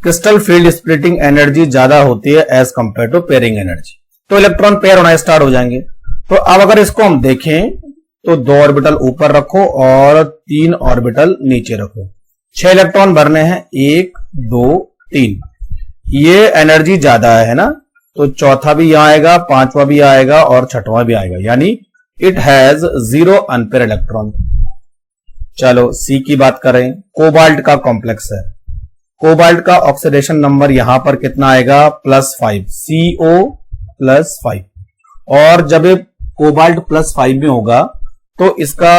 क्रिस्टल फील्ड स्प्लिटिंग एनर्जी ज्यादा होती है as compare to pairing energy. तो इलेक्ट्रॉन पेयर होना स्टार्ट हो जाएंगे। तो अब अगर इसको हम देखें तो 2 ऑर्बिटल ऊपर रखो और 3 ऑर्बिटल नीचे रखो। 6 इलेक्ट्रॉन भरने हैं, 1 2 3। ये एनर्जी ज्यादा है ना, तो चौथा भी यहां आएगा, 5वां भी आएगा और 6वां भी आएगा, यानी इट हैज 0 अनपेयर इलेक्ट्रॉन। चलो सी की बात करें, कोबाल्ट का कॉम्प्लेक्स है। कोबाल्ट का ऑक्सीडेशन नंबर यहां पर कितना आएगा? +5, CO+5। और जब ये कोबाल्ट +5 में होगा तो इसका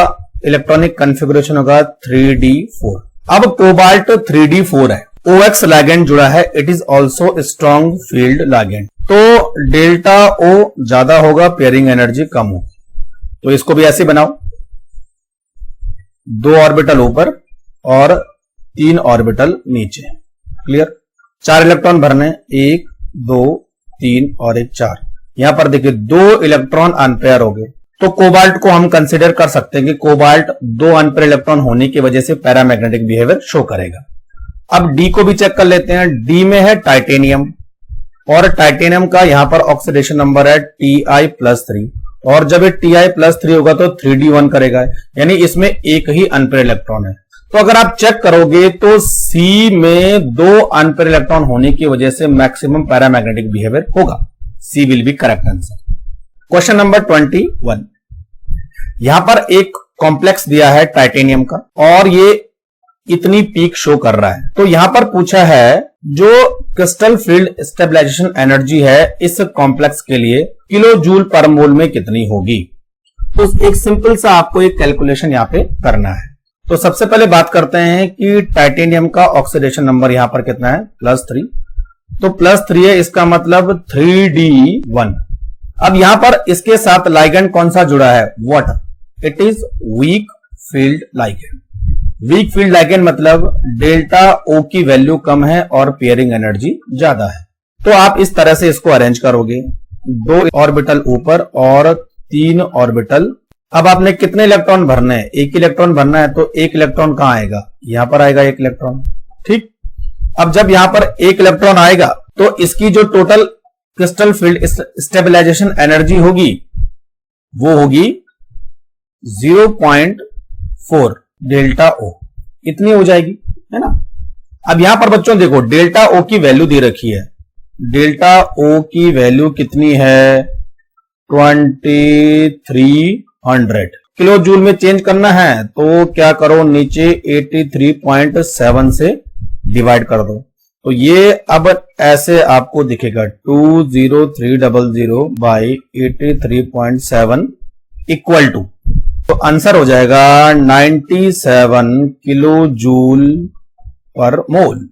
इलेक्ट्रॉनिक कॉन्फ़िगरेशन होगा 3d4। अब कोबाल्ट 3d4 है, OX लाइगेंड जुड़ा है, it is also strong field ligand. तो डेल्टा O ज्यादा होगा, पेयरिंग एनर्जी कम होगी। तो इसको भी ऐसे बनाओ, 2 ऑर्बिटल ऊपर और 3 ऑर्बिटल नीचे। क्लियर? 4 इलेक्ट्रॉन भरने, 1 2 3 और 1 4। यहां पर देखिए 2 इलेक्ट्रॉन अनपेयर हो गए। तो कोबाल्ट को हम कंसीडर कर सकते हैं कि कोबाल्ट 2 अनपेयर इलेक्ट्रॉन होने की वजह से पैरामैग्नेटिक बिहेवियर शो करेगा। अब डी को भी चेक कर लेते हैं। डी में है टाइटेनियम, और टाइटेनियम का यहां पर ऑक्सीडेशन नंबर है Ti+3, और जब ये Ti+3 होगा तो 3d1 करेगा, यानी इसमें एक ही अनपेयर इलेक्ट्रॉन है। तो अगर आप चेक करोगे तो सी में 2 अनपेयर इलेक्ट्रॉन होने की वजह से मैक्सिमम पैरामैग्नेटिक बिहेवियर होगा। C will be correct answer. Question number 21, यहां पर एक कॉम्प्लेक्स दिया है टाइटेनियम का और ये इतनी पीक शो कर रहा है। तो यहां पर पूछा है जो क्रिस्टल फील्ड स्टेबलाइजेशन एनर्जी है इस कॉम्प्लेक्स के लिए किलो जूल पर मोल में कितनी होगी। तो एक सिंपल सा आपको एक कैलकुलेशन यहां पे करना है। तो सबसे पहले बात करते हैं कि टाइटेनियम का ऑक्सीडेशन नंबर यहां पर कितना है, +3। तो +3 है, इसका मतलब 3d1। अब यहां पर इसके साथ लाइगेंड कौन सा जुड़ा है, water. It is weak field ligand. Week field ligand मतलब डेल्टा ओ की वैल्यू कम है और पेयरिंग एनर्जी ज्यादा है। तो आप इस तरह से इसको अरेंज करोगे, 2 ऑर्बिटल ऊपर और 3 ऑर्बिटल। अब आपने कितने इलेक्ट्रॉन भरने हैं, 1 इलेक्ट्रॉन भरना है। तो 1 इलेक्ट्रॉन कहां आएगा, यहां पर आएगा 1 इलेक्ट्रॉन। ठीक, अब जब यहां पर 1 इलेक्ट्रॉन आएगा तो इसकी जो total crystal field stabilization energy होगी वो होगी 0.4 डेल्टा ओ, इतनी हो जाएगी, है ना। अब यहां पर बच्चों देखो डेल्टा ओ की वैल्यू दे रखी है। डेल्टा ओ की वैल्यू कितनी है, 2300। किलो जूल में चेंज करना है तो क्या करो, नीचे 83.7 से डिवाइड कर दो। तो ये अब ऐसे आपको दिखेगा 20300 बाई 83.7 इक्वल टू, तो आंसर हो जाएगा 97 किलो जूल पर मोल।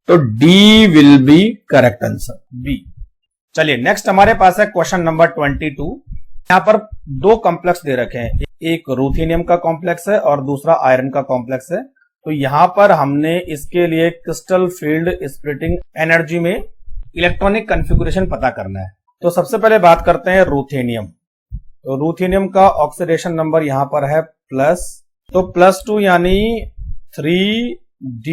तो D will be correct answer, B. चलिए नेक्स्ट हमारे पास है क्वेश्चन नंबर 22। यहां पर 2 कॉम्प्लेक्स दे रखे हैं, एक रूथेनियम का कॉम्प्लेक्स है और दूसरा आयरन का कॉम्प्लेक्स है। तो यहां पर हमने इसके लिए क्रिस्टल फील्ड स्प्लिटिंग एनर्जी में इलेक्ट्रॉनिक कॉन्फ़िगरेशन पता करना है। तो सबसे पहले बात करते हैं रूथेनियम। तो रूथेनियम का ऑक्सीडेशन नंबर यहां पर है प्लस, तो +2 यानी 3d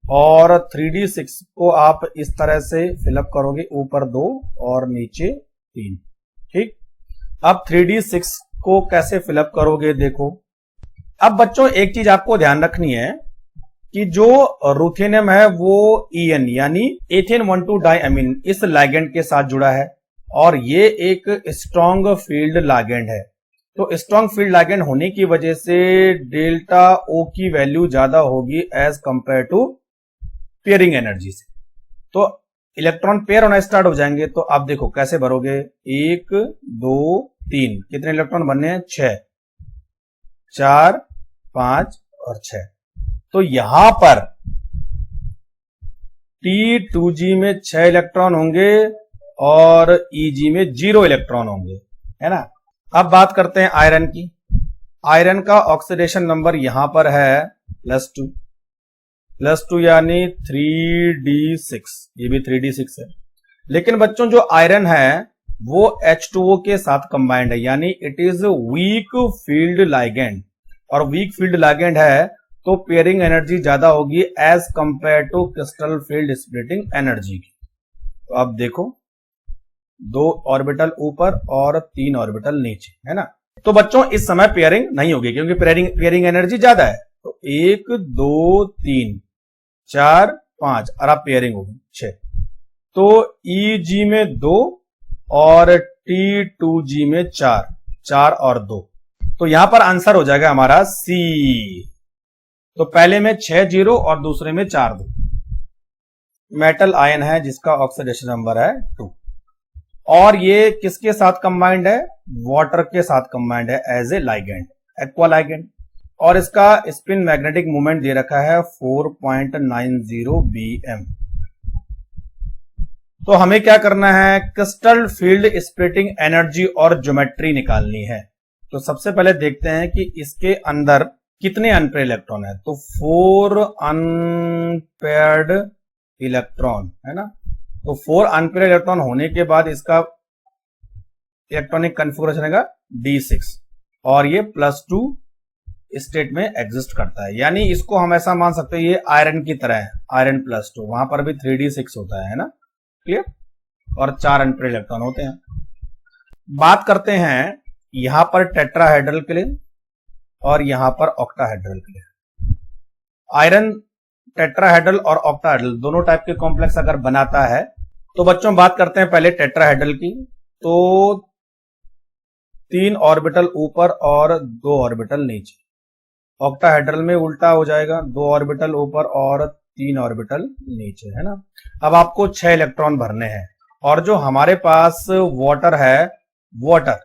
और 3d6 को आप इस तरह से फिलअप करोगे, ऊपर 2 और नीचे 3। ठीक, अब 3d6 को कैसे फिलअप करोगे देखो। अब बच्चों एक चीज आपको ध्यान रखनी है कि जो रूथेनियम है वो EN यानी एथेन 1,2 डाइअमीन इस लाइगेंड के साथ जुड़ा है और ये एक स्ट्रॉन्ग फील्ड लाइगेंड है। तो स्ट्रॉन्ग फील्ड लाइगेंड होने की वजह से डेल्टा ओ की वैल्यू ज्यादा होगी as compare to pairing energy से। तो इलेक्ट्रॉन पेयर होना स्टार्ट हो जाएंगे। तो आप देखो कैसे भरोगे, 1 2 3, कितने इलेक्ट्रॉन बनने हैं, 6, 4 5 और 6। तो यहां पर T2G में 6 इलेक्ट्रॉन होंगे और EG में 0 इलेक्ट्रॉन होंगे, है ना। अब बात करते हैं आयरन की। आयरन का ऑक्सीडेशन नंबर यहां पर है +2 यानी 3d6, ये भी 3d6 है। लेकिन बच्चों जो आयरन है वो H2O के साथ कंबाइंड है, यानी it is weak field ligand. और वीक फील्ड लाइगेंड है तो पेयरिंग एनर्जी ज्यादा होगी as compare to crystal field splitting energy की। तो अब देखो 2 ऑर्बिटल ऊपर और 3 ऑर्बिटल नीचे, है ना। तो बच्चों इस समय पेयरिंग नहीं होगी क्योंकि पेयरिंग एनर्जी ज्यादा है। तो 1 2 3 4 5 और अब पेयरिंग होगी 6। तो EG में 2 और T2G में 4 और 2। तो यहां पर आंसर हो जाएगा हमारा C। तो पहले में 6 0 और दूसरे में 4 2। मेटल आयन है जिसका ऑक्सीडेशन नंबर है 2 और ये किसके साथ कंबाइंड है, वाटर के साथ कंबाइंड है as a ligand, aqua ligand. और इसका स्पिन मैग्नेटिक मोमेंट दे रखा है 4.90 BM। तो हमें क्या करना है, क्रिस्टल फील्ड स्प्लिटिंग एनर्जी और ज्योमेट्री निकालनी है। तो सबसे पहले देखते हैं कि इसके अंदर कितने अनपेयर्ड इलेक्ट्रॉन है। तो 4 अनपेयर्ड इलेक्ट्रॉन, है ना। तो 4 अनपेयर्ड इलेक्ट्रॉन होने के बाद इसका इलेक्ट्रॉनिक कॉन्फ़िगरेशन है D6 और ये +2 स्टेट में एग्जिस्ट करता है। यानी इसको हम ऐसा मान सकते हैं ये आयरन की तरह है, आयरन +2, वहां पर भी 3d6 होता है ना, क्लियर। और 4 अनपेयर्ड इलेक्ट्रॉन होते हैं। बात करते हैं यहां पर टेट्राहेड्रल के लिए और यहां पर ऑक्टाहेड्रल के लिए। आयरन टेट्राहेड्रल और ऑक्टाहेड्रल दोनों टाइप के कॉम्प्लेक्स अगर बनाता है, तो बच्चों बात करते हैं पहले टेट्राहेड्रल की। तो 3 ऑर्बिटल ऊपर और 2 ऑर्बिटल नीचे। ऑक्टाहेड्रल में उल्टा हो जाएगा, 2 ऑर्बिटल ऊपर और 3 ऑर्बिटल नीचे, है ना। अब आपको 6 इलेक्ट्रॉन भरने हैं, और जो हमारे पास वाटर है, वाटर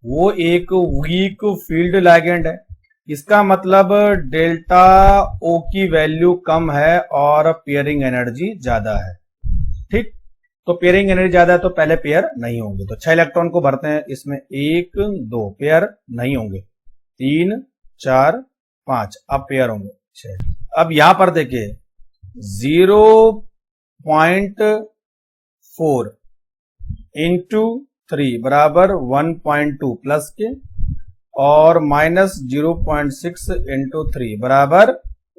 वो एक वीक फील्ड लिगेंड है। इसका मतलब डेल्टा ओ की वैल्यू कम है और पेयरिंग एनर्जी ज्यादा है। ठीक, तो पेयरिंग एनर्जी ज्यादा है तो पहले पेयर नहीं होंगे। तो 6 इलेक्ट्रॉन को भरते हैं, इसमें 1 2 पेयर नहीं होंगे, 3 4 5 अब पेयर होंगे 6। अब यहां पर देखिए 0.4 इंटू 3 बराबर 1.2 प्लस के, और माइनस 0.6 इंटू 3 बराबर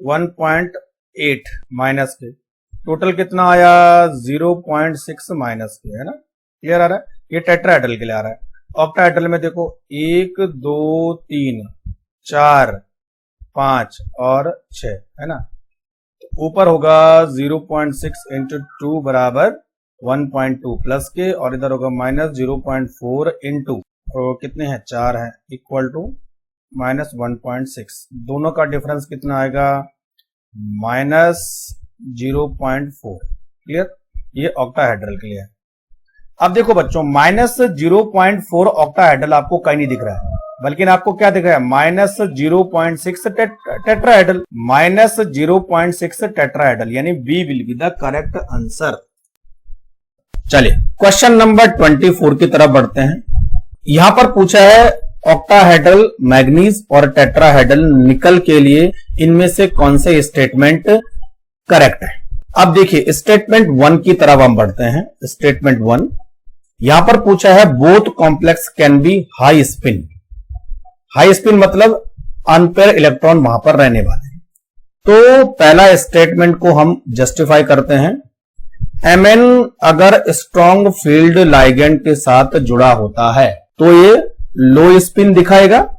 1.8 माइनस के। टोटल कितना आया? 0.6 माइनस के, है ना। क्लियर आ रहा है? ये टेट्राहेड्रल के लिए आ रहा है। ऑक्टाहेड्रल में देखो 1 2 3 4 5 और 6, है ना। ऊपर होगा 0.6 इंटू 2 बराबर 1.2 प्लस के, और इधर होगा माइनस 0.4 इंटू, तो कितने हैं? 4 हैं, इक्वल टू माइनस 1.6। दोनों का डिफरेंस कितना आएगा? माइनस 0.4। क्लियर? ये ऑक्टाहेड्रल के लिए है। अब देखो बच्चों, माइनस 0.4 ऑक्टाहेड्रल आपको कहीं नहीं दिख रहा है, बल्कि आपको क्या दिख रहा है? Minus 0.6 tetrahedral. माइनस 0.6 टेट्राहेड्रल, यानी B will be the correct answer. चलिए क्वेश्चन नंबर 24 की तरफ बढ़ते हैं। यहां पर पूछा है ऑक्टाहेड्रल मैग्नीज और टेट्राहेड्रल निकल के लिए इनमें से कौन से स्टेटमेंट करेक्ट है। अब देखिए स्टेटमेंट 1 की तरफ हम बढ़ते हैं। स्टेटमेंट 1 यहां पर पूछा है both complex can be high spin. High spin मतलब अनपेयर इलेक्ट्रॉन वहां पर रहने वाले हैं। तो पहला स्टेटमेंट को हम जस्टिफाई करते हैं। Mn अगर स्ट्रॉन्ग फील्ड लाइगेंड के साथ जुड़ा होता है तो ये लो स्पिन दिखाएगा,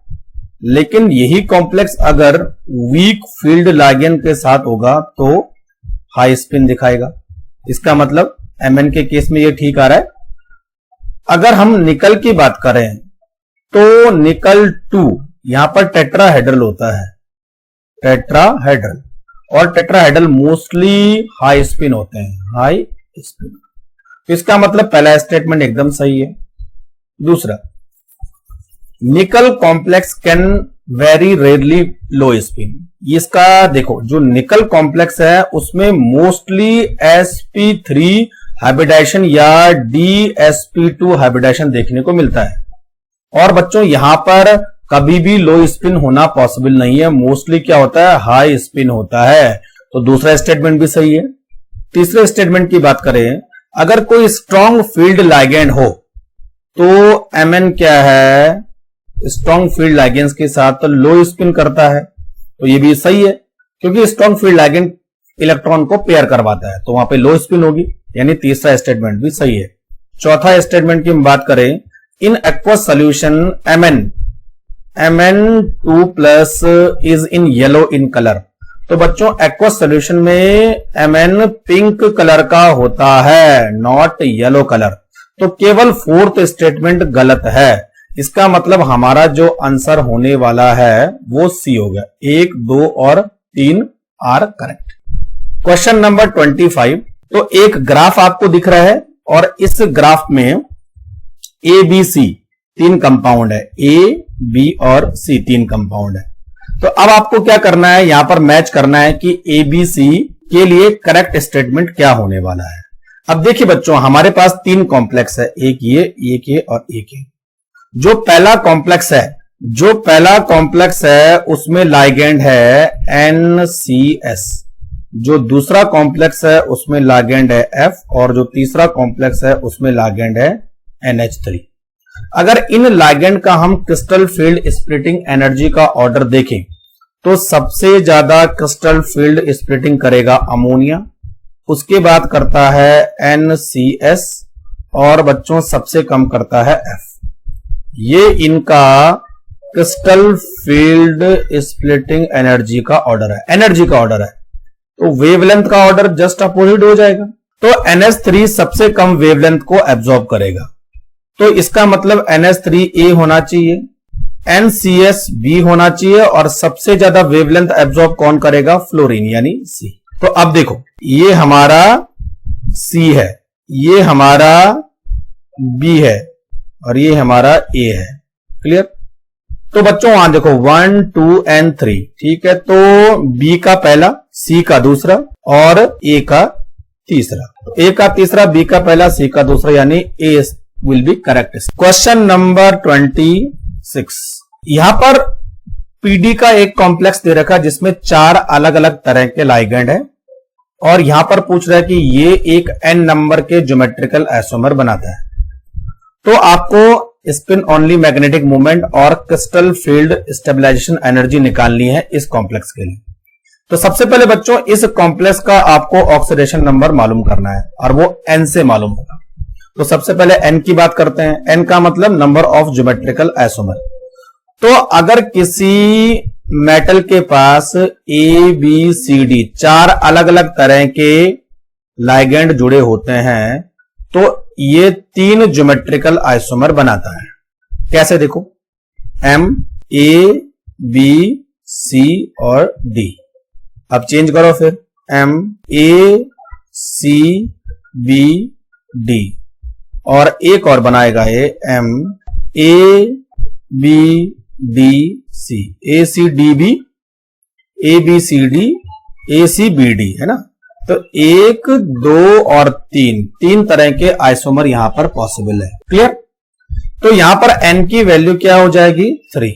लेकिन यही कॉम्प्लेक्स अगर वीक फील्ड लाइगेंड के साथ होगा तो हाई स्पिन दिखाएगा। इसका मतलब Mn के केस में ये ठीक आ रहा है। अगर हम निकल की बात करें तो निकल 2 यहां पर टेट्राहेड्रल होता है, टेट्राहेड्रल, और टेट्राहेड्रल मोस्टली हाई स्पिन होते हैं, हाई स्पिन। तो इसका मतलब पहला स्टेटमेंट एकदम सही है। दूसरा, निकल complex can very rarely low spin. इसका देखो जो निकल कॉम्प्लेक्स है उसमें मोस्टली sp3 हाइब्रिडाइजेशन या dsp2 हाइब्रिडाइजेशन देखने को मिलता है। और बच्चों यहां पर कभी भी लो स्पिन होना पॉसिबल नहीं है, मोस्टली क्या होता है? हाई स्पिन होता है। तो दूसरा स्टेटमेंट भी सही है। तीसरे स्टेटमेंट की बात करें, अगर कोई स्ट्रॉन्ग फील्ड लाइगेंड हो तो Mn क्या है? स्ट्रॉन्ग फील्ड लाइगेंड्स के साथ लो स्पिन करता है। तो ये भी सही है, क्योंकि स्ट्रॉन्ग फील्ड लाइगेंड इलेक्ट्रॉन को पेयर करवाता है, तो वहां पे लो स्पिन होगी, यानी तीसरा स्टेटमेंट भी सही है। चौथा स्टेटमेंट की हम बात करें, in aqueous solution Mn2 plus is in yellow in colour. तो बच्चों एक्वस सोल्यूशन में Mn पिंक कलर का होता है, नॉट येलो कलर। तो केवल फोर्थ स्टेटमेंट गलत है। इसका मतलब हमारा जो आंसर होने वाला है वो सी हो गया। 1 2 और 3 आर करेक्ट। Question number 25। तो एक ग्राफ आपको दिख रहा है और इस ग्राफ में ए बी सी 3 कंपाउंड है, ए बी और सी 3 कंपाउंड है। तो अब आपको क्या करना है, यहां पर मैच करना है कि ए बी सी के लिए करेक्ट स्टेटमेंट क्या होने वाला है। अब देखिए बच्चों, हमारे पास 3 कॉम्प्लेक्स है, एक ये और एक ये। जो पहला कॉम्प्लेक्स है उसमें लाइगेंड है NCS, जो दूसरा कॉम्प्लेक्स है उसमें लाइगेंड है F, और जो तीसरा कॉम्प्लेक्स है उसमें लाइगेंड है NH3। अगर इन लाइगेंड का हम क्रिस्टल फील्ड स्प्लिटिंग एनर्जी का ऑर्डर देखें तो सबसे ज्यादा क्रिस्टल फील्ड स्प्लिटिंग करेगा अमोनिया, उसके बाद करता है NCS, और बच्चों सबसे कम करता है F। ये इनका क्रिस्टल फील्ड स्प्लिटिंग एनर्जी का ऑर्डर है, एनर्जी का ऑर्डर है, तो वेवलेंथ का ऑर्डर जस्ट अपोजिट हो जाएगा। तो NH3 सबसे कम वेवलेंथ को एब्जॉर्ब करेगा, तो इसका मतलब NH3A होना चाहिए, NCSB होना चाहिए, और सबसे ज्यादा वेवलेंथ एब्जॉर्ब कौन करेगा? फ्लोरीन यानी C। तो अब देखो, ये हमारा C है, ये हमारा B है, और ये हमारा A है। क्लियर? तो बच्चों वहां देखो 1 2 and 3, ठीक है, तो B का पहला, C का दूसरा और A का तीसरा। A का तीसरा, B का पहला, C का दूसरा, यानी A will be correct. Question number 26, यहां पर PD का एक कॉम्प्लेक्स दे रखा है जिसमें 4 अलग अलग तरह के लाइगेंड है, और यहां पर पूछ रहा है कि ये एक n नंबर के ज्योमेट्रिकल आइसोमर बनाता है। तो आपको स्पिन ओनली मैग्नेटिक मोमेंट और क्रिस्टल फील्ड स्टेबलाइजेशन एनर्जी निकालनी है इस कॉम्प्लेक्स के लिए। तो सबसे पहले बच्चों इस कॉम्प्लेक्स का आपको ऑक्सीडेशन नंबर मालूम करना है, और वो n से मालूम होगा। तो सबसे पहले n की बात करते हैं। n का मतलब नंबर ऑफ ज्योमेट्रिकल आइसोमर। तो अगर किसी मेटल के पास ABCD 4 अलग अलग तरह के लाइगेंड जुड़े होते हैं, तो ये 3 ज्योमेट्रिकल आइसोमर बनाता है। कैसे? देखो, M A B C और D। अब चेंज करो फिर, M A C B D, और एक और बनाएगा ये M A B D C, A C D B, A B C D, A C B D, है ना। तो 1 2 और 3 तरह के आइसोमर यहां पर पॉसिबल है। क्लियर? तो यहां पर n की वैल्यू क्या हो जाएगी? 3।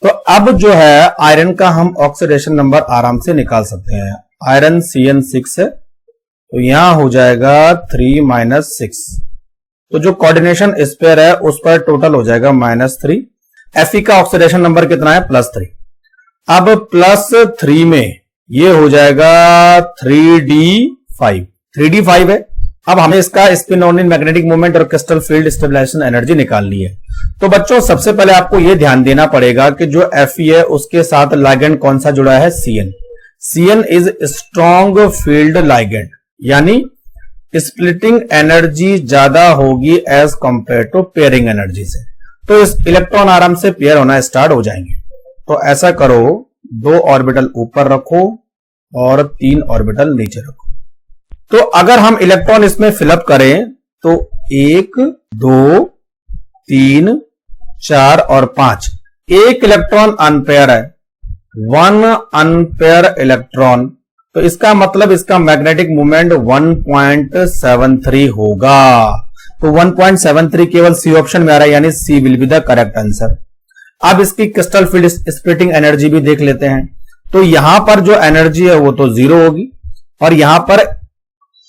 तो अब जो है आयरन का हम ऑक्सीडेशन नंबर आराम से निकाल सकते हैं। आयरन CN6 है, तो यहां हो जाएगा 3 - 6। तो जो कोऑर्डिनेशन स्पेयर है उस पर टोटल हो जाएगा -3। Fe का ऑक्सीडेशन नंबर कितना है? +3। अब +3 में ये हो जाएगा 3d5। 3d5 है। अब हमें इसका स्पिन ओनली मैग्नेटिक मोमेंट और क्रिस्टल फील्ड स्टेबलाइजेशन एनर्जी निकालनी है। तो बच्चों सबसे पहले आपको यह ध्यान देना पड़ेगा कि जो Fe है उसके साथ लाइगेंड कौन सा जुड़ा है? Cn। Cn is strong field ligand, यानी स्प्लिटिंग एनर्जी ज्यादा होगी as compare to pairing energy से। तो इस इलेक्ट्रॉन आराम से पेयर होना स्टार्ट हो जाएंगे। तो ऐसा करो, 2 ऑर्बिटल ऊपर रखो और 3 ऑर्बिटल नीचे रखो। तो अगर हम इलेक्ट्रॉन इसमें फिलअप करें तो 1 2 3 4 और 5, एक इलेक्ट्रॉन अनपेयर है, 1 अनपेयर इलेक्ट्रॉन। तो इसका मतलब इसका मैग्नेटिक मोमेंट 1.73 होगा। तो 1.73 केवल सी ऑप्शन में आ रहा है, यानी C will be the correct answer. अब इसकी क्रिस्टल फील्ड स्प्लिटिंग एनर्जी भी देख लेते हैं। तो यहां पर जो एनर्जी है वो तो 0 होगी, और यहां पर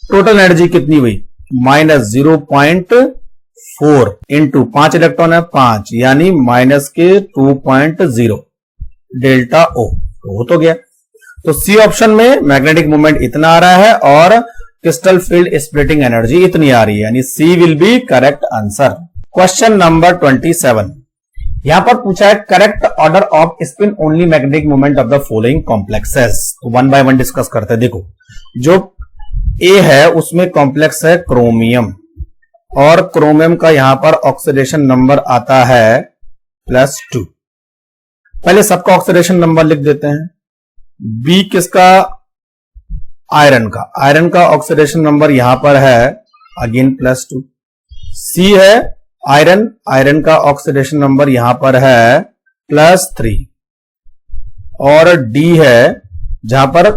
टोटल एनर्जी कितनी हुई? -0.4 इंटू 5 इलेक्ट्रॉन है 5, यानी -2.0 डेल्टा O हो तो गया। तो सी ऑप्शन में मैग्नेटिक मोमेंट इतना आ रहा है और क्रिस्टल फील्ड स्प्लिटिंग एनर्जी इतनी आ रही है, यानी C will be correct answer. Question number 27, यहां पर पूछा है correct order of spin only magnetic moment of the following complexes. तो 1 बाय 1 डिस्कस करते हैं। देखो, जो ए है उसमें कॉम्प्लेक्स है क्रोमियम, और क्रोमियम का यहां पर ऑक्सीडेशन नंबर आता है +2। पहले सबका ऑक्सीडेशन नंबर लिख देते हैं। बी किसका? आयरन का ऑक्सीडेशन नंबर यहां पर है अगेन +2। सी है आयरन का ऑक्सीडेशन नंबर यहां पर है +3, और डी है जहां पर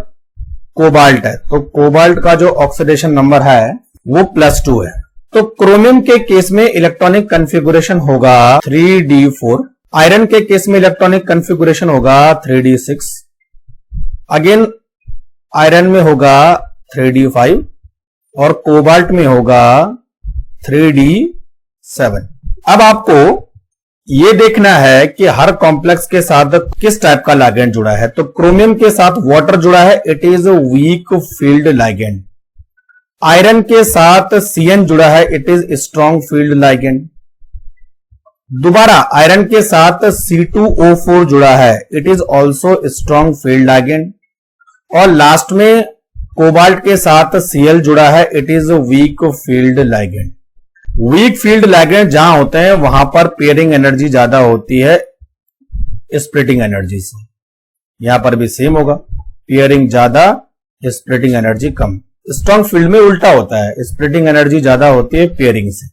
कोबाल्ट है, तो कोबाल्ट का जो ऑक्सीडेशन नंबर है वो +2 है। तो क्रोमियम के केस में इलेक्ट्रॉनिक कॉन्फ़िगरेशन होगा 3d4, आयरन के केस में इलेक्ट्रॉनिक कॉन्फ़िगरेशन होगा 3d6, अगेन आयरन में होगा 3d5, और कोबाल्ट में होगा 3d7। अब आपको यह देखना है कि हर कॉम्प्लेक्स के साथ किस टाइप का लाइगेंड जुड़ा है। तो क्रोमियम के साथ वाटर जुड़ा है, it is weak field ligand. Iron के साथ Cn जुड़ा है, it is strong field ligand. दोबारा आयरन के साथ C2O4 जुड़ा है, it is also strong field ligand. और लास्ट में कोबाल्ट के साथ Cl जुड़ा है, it is weak field ligand. Week field ligand जहां होते हैं वहां पर पेयरिंग एनर्जी ज्यादा होती है स्प्लिटिंग एनर्जी से। यहां पर भी सेम होगा, पेयरिंग ज्यादा स्प्लिटिंग एनर्जी कम। स्ट्रॉन्ग फील्ड में उल्टा होता है, स्प्लिटिंग एनर्जी ज्यादा होती है पेयरिंग से,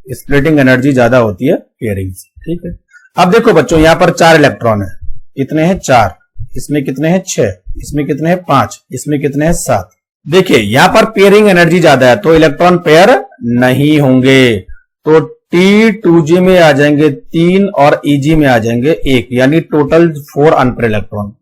स्प्लिटिंग एनर्जी ज्यादा होती है पेयरिंग से। ठीक है, अब देखो बच्चों यहां पर 4 इलेक्ट्रॉन है, कितने हैं 4, इसमें कितने हैं 6, इसमें कितने हैं 5, इसमें कितने हैं 7। देखिए यहां पर पेयरिंग एनर्जी ज्यादा है तो इलेक्ट्रॉन पेयर नहीं होंगे, तो T2G में आ जाएंगे 3 और Eg में आ जाएंगे 1, यानी टोटल 4 अनपेयर इलेक्ट्रॉन।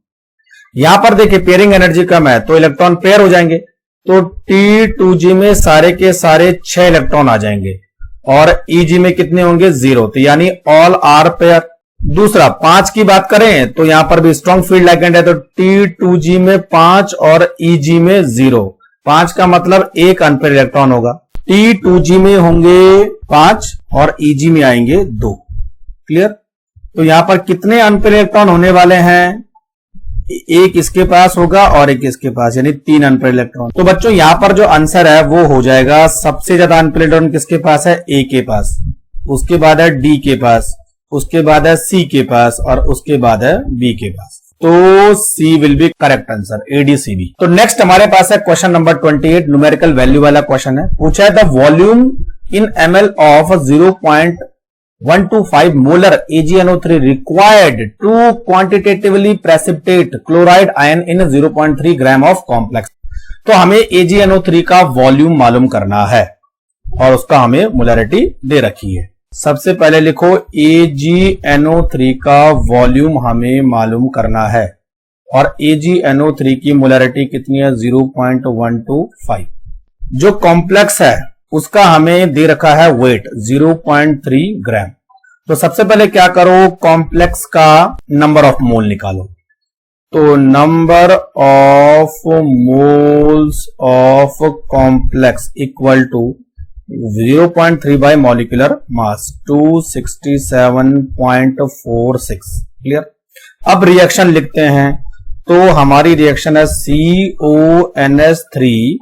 यहां पर देखिए पेयरिंग एनर्जी कम है तो इलेक्ट्रॉन पेयर हो जाएंगे, तो T2G में सारे के सारे 6 इलेक्ट्रॉन आ जाएंगे और Eg में कितने होंगे 0, तो यानी ऑल आर पेयर। दूसरा 5 की बात करें तो यहां पर भी स्ट्रॉन्ग फील्ड लाइगेंड है, तो T2G में 5 और Eg में 0, 5 का मतलब 1 अनपेयर इलेक्ट्रॉन होगा। T2G में होंगे 5 और Eg में आएंगे 2। क्लियर, तो यहां पर कितने अनपेयर इलेक्ट्रॉन होने वाले हैं, एक इसके पास होगा और एक इसके पास, यानी 3 अनपेयर इलेक्ट्रॉन। तो बच्चों यहां पर जो आंसर है वो हो जाएगा, सबसे ज्यादा अनपेयर इलेक्ट्रॉन किसके पास है, ए के पास, उसके बाद है डी के पास, उसके बाद है सी के पास और उसके बाद है बी के पास। तो C will be correct answer, ADCB। तो नेक्स्ट हमारे पास है क्वेश्चन नंबर 28, न्यूमेरिकल वैल्यू वाला क्वेश्चन है। पूछा है the volume in ml of 0.125 molar AgNO3 required to quantitatively precipitate chloride ion in 0.3 gram of complex. तो हमें AgNO3 का वॉल्यूम मालूम करना है और उसका हमें मोलरिटी दे रखी है। सबसे पहले लिखो AgNO3 का वॉल्यूम हमें मालूम करना है और AgNO3 की मोलरिटी कितनी है 0.125। जो कॉम्प्लेक्स है उसका हमें दे रखा है वेट 0.3 ग्राम। तो सबसे पहले क्या करो, कॉम्प्लेक्स का नंबर ऑफ मोल निकालो। तो number of moles of complex equal to 0.3 by molecular mass 267.46। Clear, अब रिएक्शन लिखते हैं। तो हमारी रिएक्शन है CONS3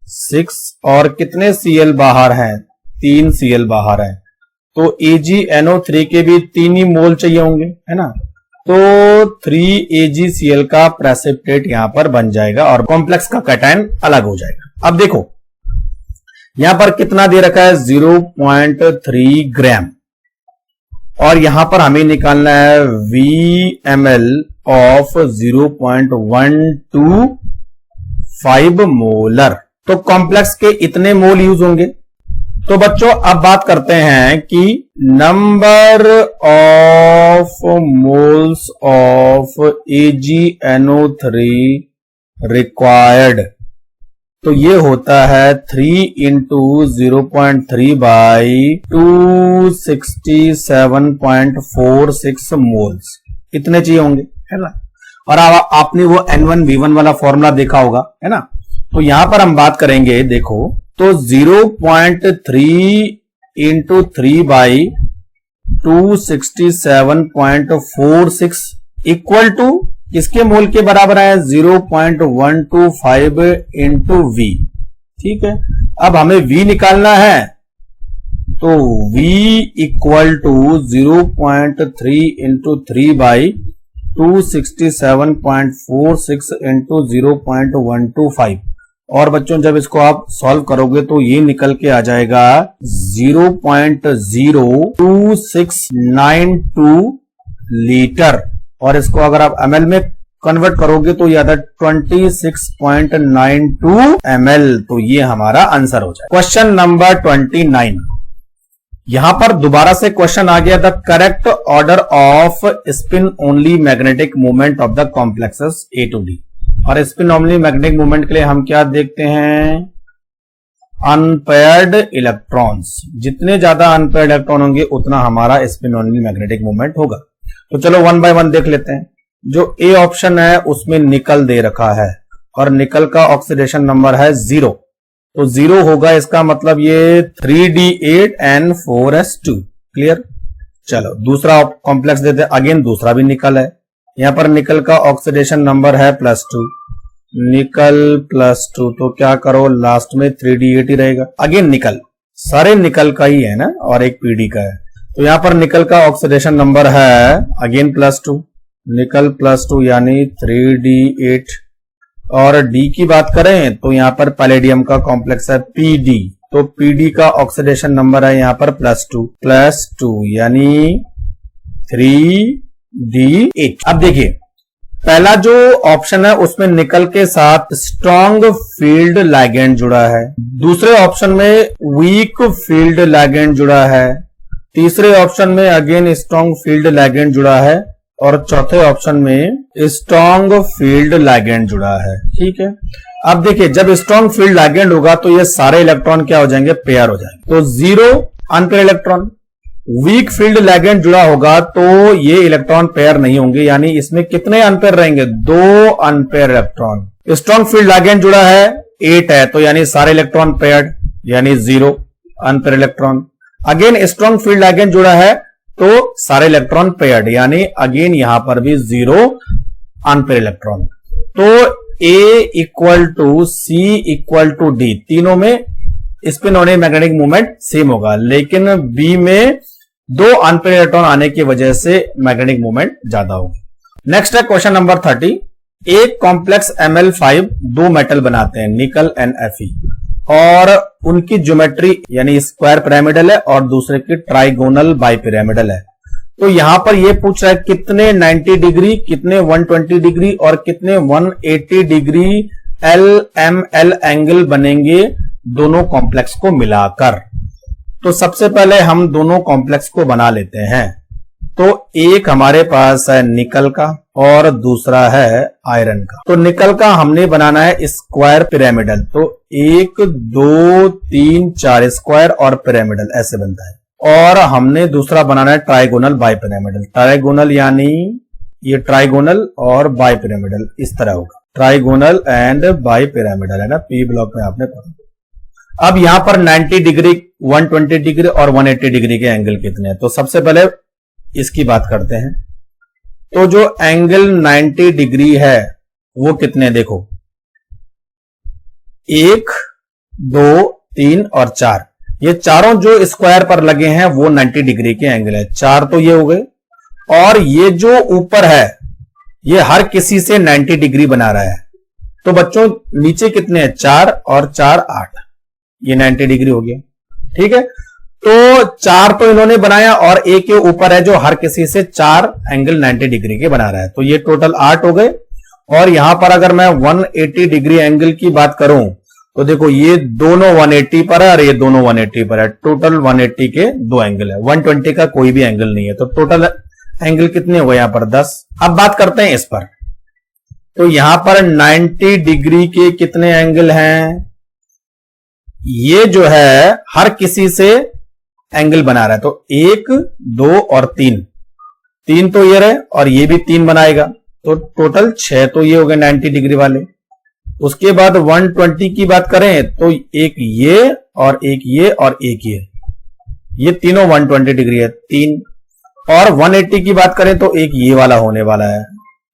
6 और कितने Cl बाहर हैं, 3 Cl बाहर हैं, तो AgNO3 के भी 3 ही मोल चाहिए होंगे, है ना। तो 3 AgCl का प्रेसिपिटेट यहां पर बन जाएगा और कॉम्प्लेक्स का कैटायन अलग हो जाएगा। अब देखो यहां पर कितना दे रखा है 0.3 ग्राम और यहां पर हमें निकालना है VML ऑफ 0.125 मोलर। तो कॉम्प्लेक्स के इतने मोल यूज होंगे। तो बच्चों अब बात करते हैं कि number of moles of AgNO3 required, तो ये होता है 3 इंटू 0.3 बाई 267.46 मोल्स, इतने चाहिए होंगे, है ना। और आपने वो N1V1 वाला फॉर्मूला देखा होगा, है ना। तो यहां पर हम बात करेंगे, देखो तो 0.3 इंटू 3 बाई 267.46 इक्वल टू किसके मोल के बराबर है 0.125 इंटू V। ठीक है, अब हमें V निकालना है, तो V equal to 0.3 into 3 by 267.46 into 0.125। और बच्चों जब इसको आप सॉल्व करोगे तो ये निकल के आ जाएगा 0.02692 लीटर और इसको अगर आप ml में कन्वर्ट करोगे तो ये आता है 26.92 ml। तो ये हमारा आंसर हो जाए। क्वेश्चन नंबर 29, यहां पर दोबारा से क्वेश्चन आ गया, the correct order of spin only magnetic movement of the complexes A to D। और स्पिन ओनली मैग्नेटिक मूवमेंट के लिए हम क्या देखते हैं, अनपेयर्ड इलेक्ट्रॉन्स। जितने ज्यादा अनपेयर्ड इलेक्ट्रॉन होंगे उतना हमारा स्पिन ओनली मैग्नेटिक मूवमेंट होगा। तो चलो 1 बाय 1 देख लेते हैं। जो ए ऑप्शन है उसमें निकल दे रखा है और निकल का ऑक्सीडेशन नंबर है 0, तो 0 होगा, इसका मतलब ये 3D8 and 4s2, क्लियर। चलो दूसरा कॉम्प्लेक्स देते हैं, अगेन दूसरा भी निकल है। यहां पर निकल का ऑक्सीडेशन नंबर है +2, निकल +2, तो क्या करो लास्ट में 3D8 ही रहेगा। अगेन निकल, सारे निकल का ही है ना, और एक पीडी का है, तो यहां पर निकल का ऑक्सीडेशन नंबर है अगेन +2, निकल +2 यानी 3D8। और डी की बात करें तो यहां पर पैलेडियम का कॉम्प्लेक्स है पीडी, तो पीडी का ऑक्सीडेशन नंबर है यहां पर +2 यानी 3D8। अब देखिए पहला जो ऑप्शन है उसमें निकल के साथ स्ट्रॉन्ग फील्ड लिगेंड जुड़ा है, दूसरे ऑप्शन में वीक फील्ड लिगेंड जुड़ा है, तीसरे ऑप्शन में अगेन स्ट्रॉन्ग फील्ड लिगेंड जुड़ा है, और चौथे ऑप्शन में स्ट्रॉन्ग फील्ड लिगेंड जुड़ा है। ठीक है, अब देखिए जब स्ट्रॉन्ग फील्ड लिगेंड होगा तो ये सारे इलेक्ट्रॉन क्या हो जाएंगे, पेयर हो जाएंगे, तो 0 unpair electron. Weak field ligand जुड़ा होगा तो ये इलेक्ट्रॉन पेयर नहीं होंगे, यानी इसमें कितने अनपेयर रहेंगे, 2 unpaired electron. Strong field ligand जुड़ा है 8 है, तो यानी सारे इलेक्ट्रॉन पेयर्ड, यानी 0 unpair electron. Again strong field ligand जुड़ा है तो सारे इलेक्ट्रॉन पेयर्ड, यानी अगेन यहां पर भी 0 अनपेयर इलेक्ट्रॉन। तो A equal to C equal to D, तीनों में स्पिन होने मैग्नेटिक मूवमेंट सेम होगा, लेकिन B में 2 अनपेयर इलेक्ट्रॉन आने की वजह से मैग्नेटिक मूवमेंट ज्यादा होगा। नेक्स्ट है क्वेश्चन नंबर 30। एक कॉम्प्लेक्स Ml5 2 मेटल बनाते हैं, निकल NFe, और उनकी ज्योमेट्री यानी स्क्वायर पिरामिडल है और दूसरे की ट्राइगोनल बाइपिरामिडल है। तो यहां पर यह पूछ रहा है कितने 90 डिग्री, कितने 120 डिग्री और कितने 180 डिग्री LML एंगल बनेंगे दोनों कॉम्प्लेक्स को मिलाकर। तो सबसे पहले हम दोनों कॉम्प्लेक्स को बना लेते हैं। तो एक हमारे पास है निकल का और दूसरा है आयरन का। तो निकल का हमने बनाना है स्क्वायर पिरामिडल, तो 1 2 3 4 स्क्वायर और पिरामिडल ऐसे बनता है। और हमने दूसरा बनाना है ट्राइगोनल बाई पिरामिडल, ट्राइगोनल यानी ये ट्राइगोनल और बाई पिरामिडल इस तरह होगा, ट्राइगोनल एंड बाई पिरामिडल है ना, पी ब्लॉक में आपने पढ़ा। अब यहां पर 90 डिग्री, 120 डिग्री और 180 डिग्री के एंगल कितने हैं, तो सबसे पहले इसकी बात करते हैं। तो जो एंगल 90 डिग्री है वो कितने, देखो 1 2 3 और 4, ये चारों जो स्क्वायर पर लगे हैं वो 90 डिग्री के एंगल है। 4 तो ये हो गए, और ये जो ऊपर है ये हर किसी से 90 डिग्री बना रहा है। तो बच्चों नीचे कितने हैं, 4 और 4 8, ये 90 डिग्री हो गया। ठीक है, तो 4 तो इन्होंने बनाया और एक के ऊपर है जो हर किसी से 4 एंगल 90 डिग्री के बना रहा है, तो ये टोटल 8 हो गए। और यहां पर अगर मैं 180 डिग्री एंगल की बात करूं तो देखो ये दोनों 180 पर है और ये दोनों 180 पर है, टोटल 180 के 2 एंगल है, 120 का कोई भी एंगल नहीं है, तो टोटल एंगल कितने हो गए यहां पर 10। अब बात करते हैं इस पर, तो यहां पर 90 डिग्री के कितने एंगल हैं, ये जो है हर किसी से एंगल बना रहा है, तो 1 2 और 3 तो ये रहे और ये भी 3 बनाएगा, तो टोटल 6 तो ये हो गए 90 डिग्री वाले। उसके बाद 120 की बात करें तो एक ये और एक ये और एक ये तीनों 120 डिग्री है 3। और 180 की बात करें तो एक ये वाला होने वाला है,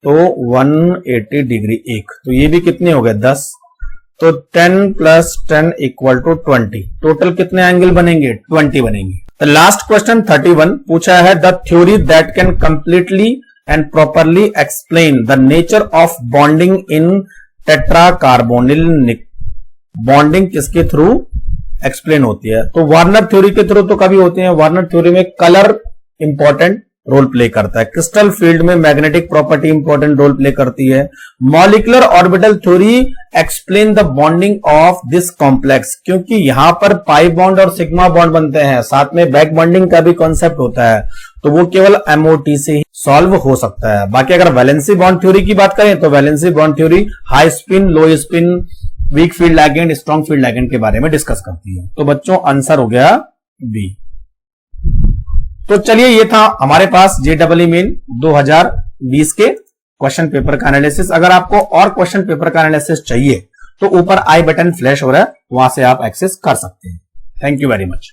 तो 180 डिग्री एक, तो ये भी कितने हो गए 10, तो 10 + 10 = 20। टोटल कितने एंगल बनेंगे, 20 बनेंगे। लास्ट क्वेश्चन 31 पूछा है, the theory that can completely and properly explain the nature of bonding in tetra carbonyl. Bonding किसके थ्रू एक्सप्लेन होती है, तो वार्नर थ्योरी के थ्रू तो कभी होते हैं। वार्नर थ्योरी में कलर इंपॉर्टेंट रोल प्ले करता है, क्रिस्टल फील्ड में magnetic property important role play करती है। Molecular orbital theory explain the bonding of this complex, क्योंकि यहां पर पाई बॉन्ड और सिग्मा बॉन्ड बनते हैं, साथ में बैक बॉन्डिंग का भी कॉन्सेप्ट होता है, तो वो केवल MOT से ही सॉल्व हो सकता है। बाकी अगर वैलेंसी बॉन्ड थ्योरी की बात करें तो valency bond theory high spin, लो spin, weak field ligand, strong field ligand के बारे में डिस्कस करती है। तो बच्चों आंसर हो गया बी। तो चलिए ये था हमारे पास JEE मेन 2020 के क्वेश्चन पेपर का एनालिसिस। अगर आपको और क्वेश्चन पेपर का एनालिसिस चाहिए तो ऊपर आई बटन फ्लैश हो रहा है, वहां से आप एक्सेस कर सकते हैं। Thank you very much.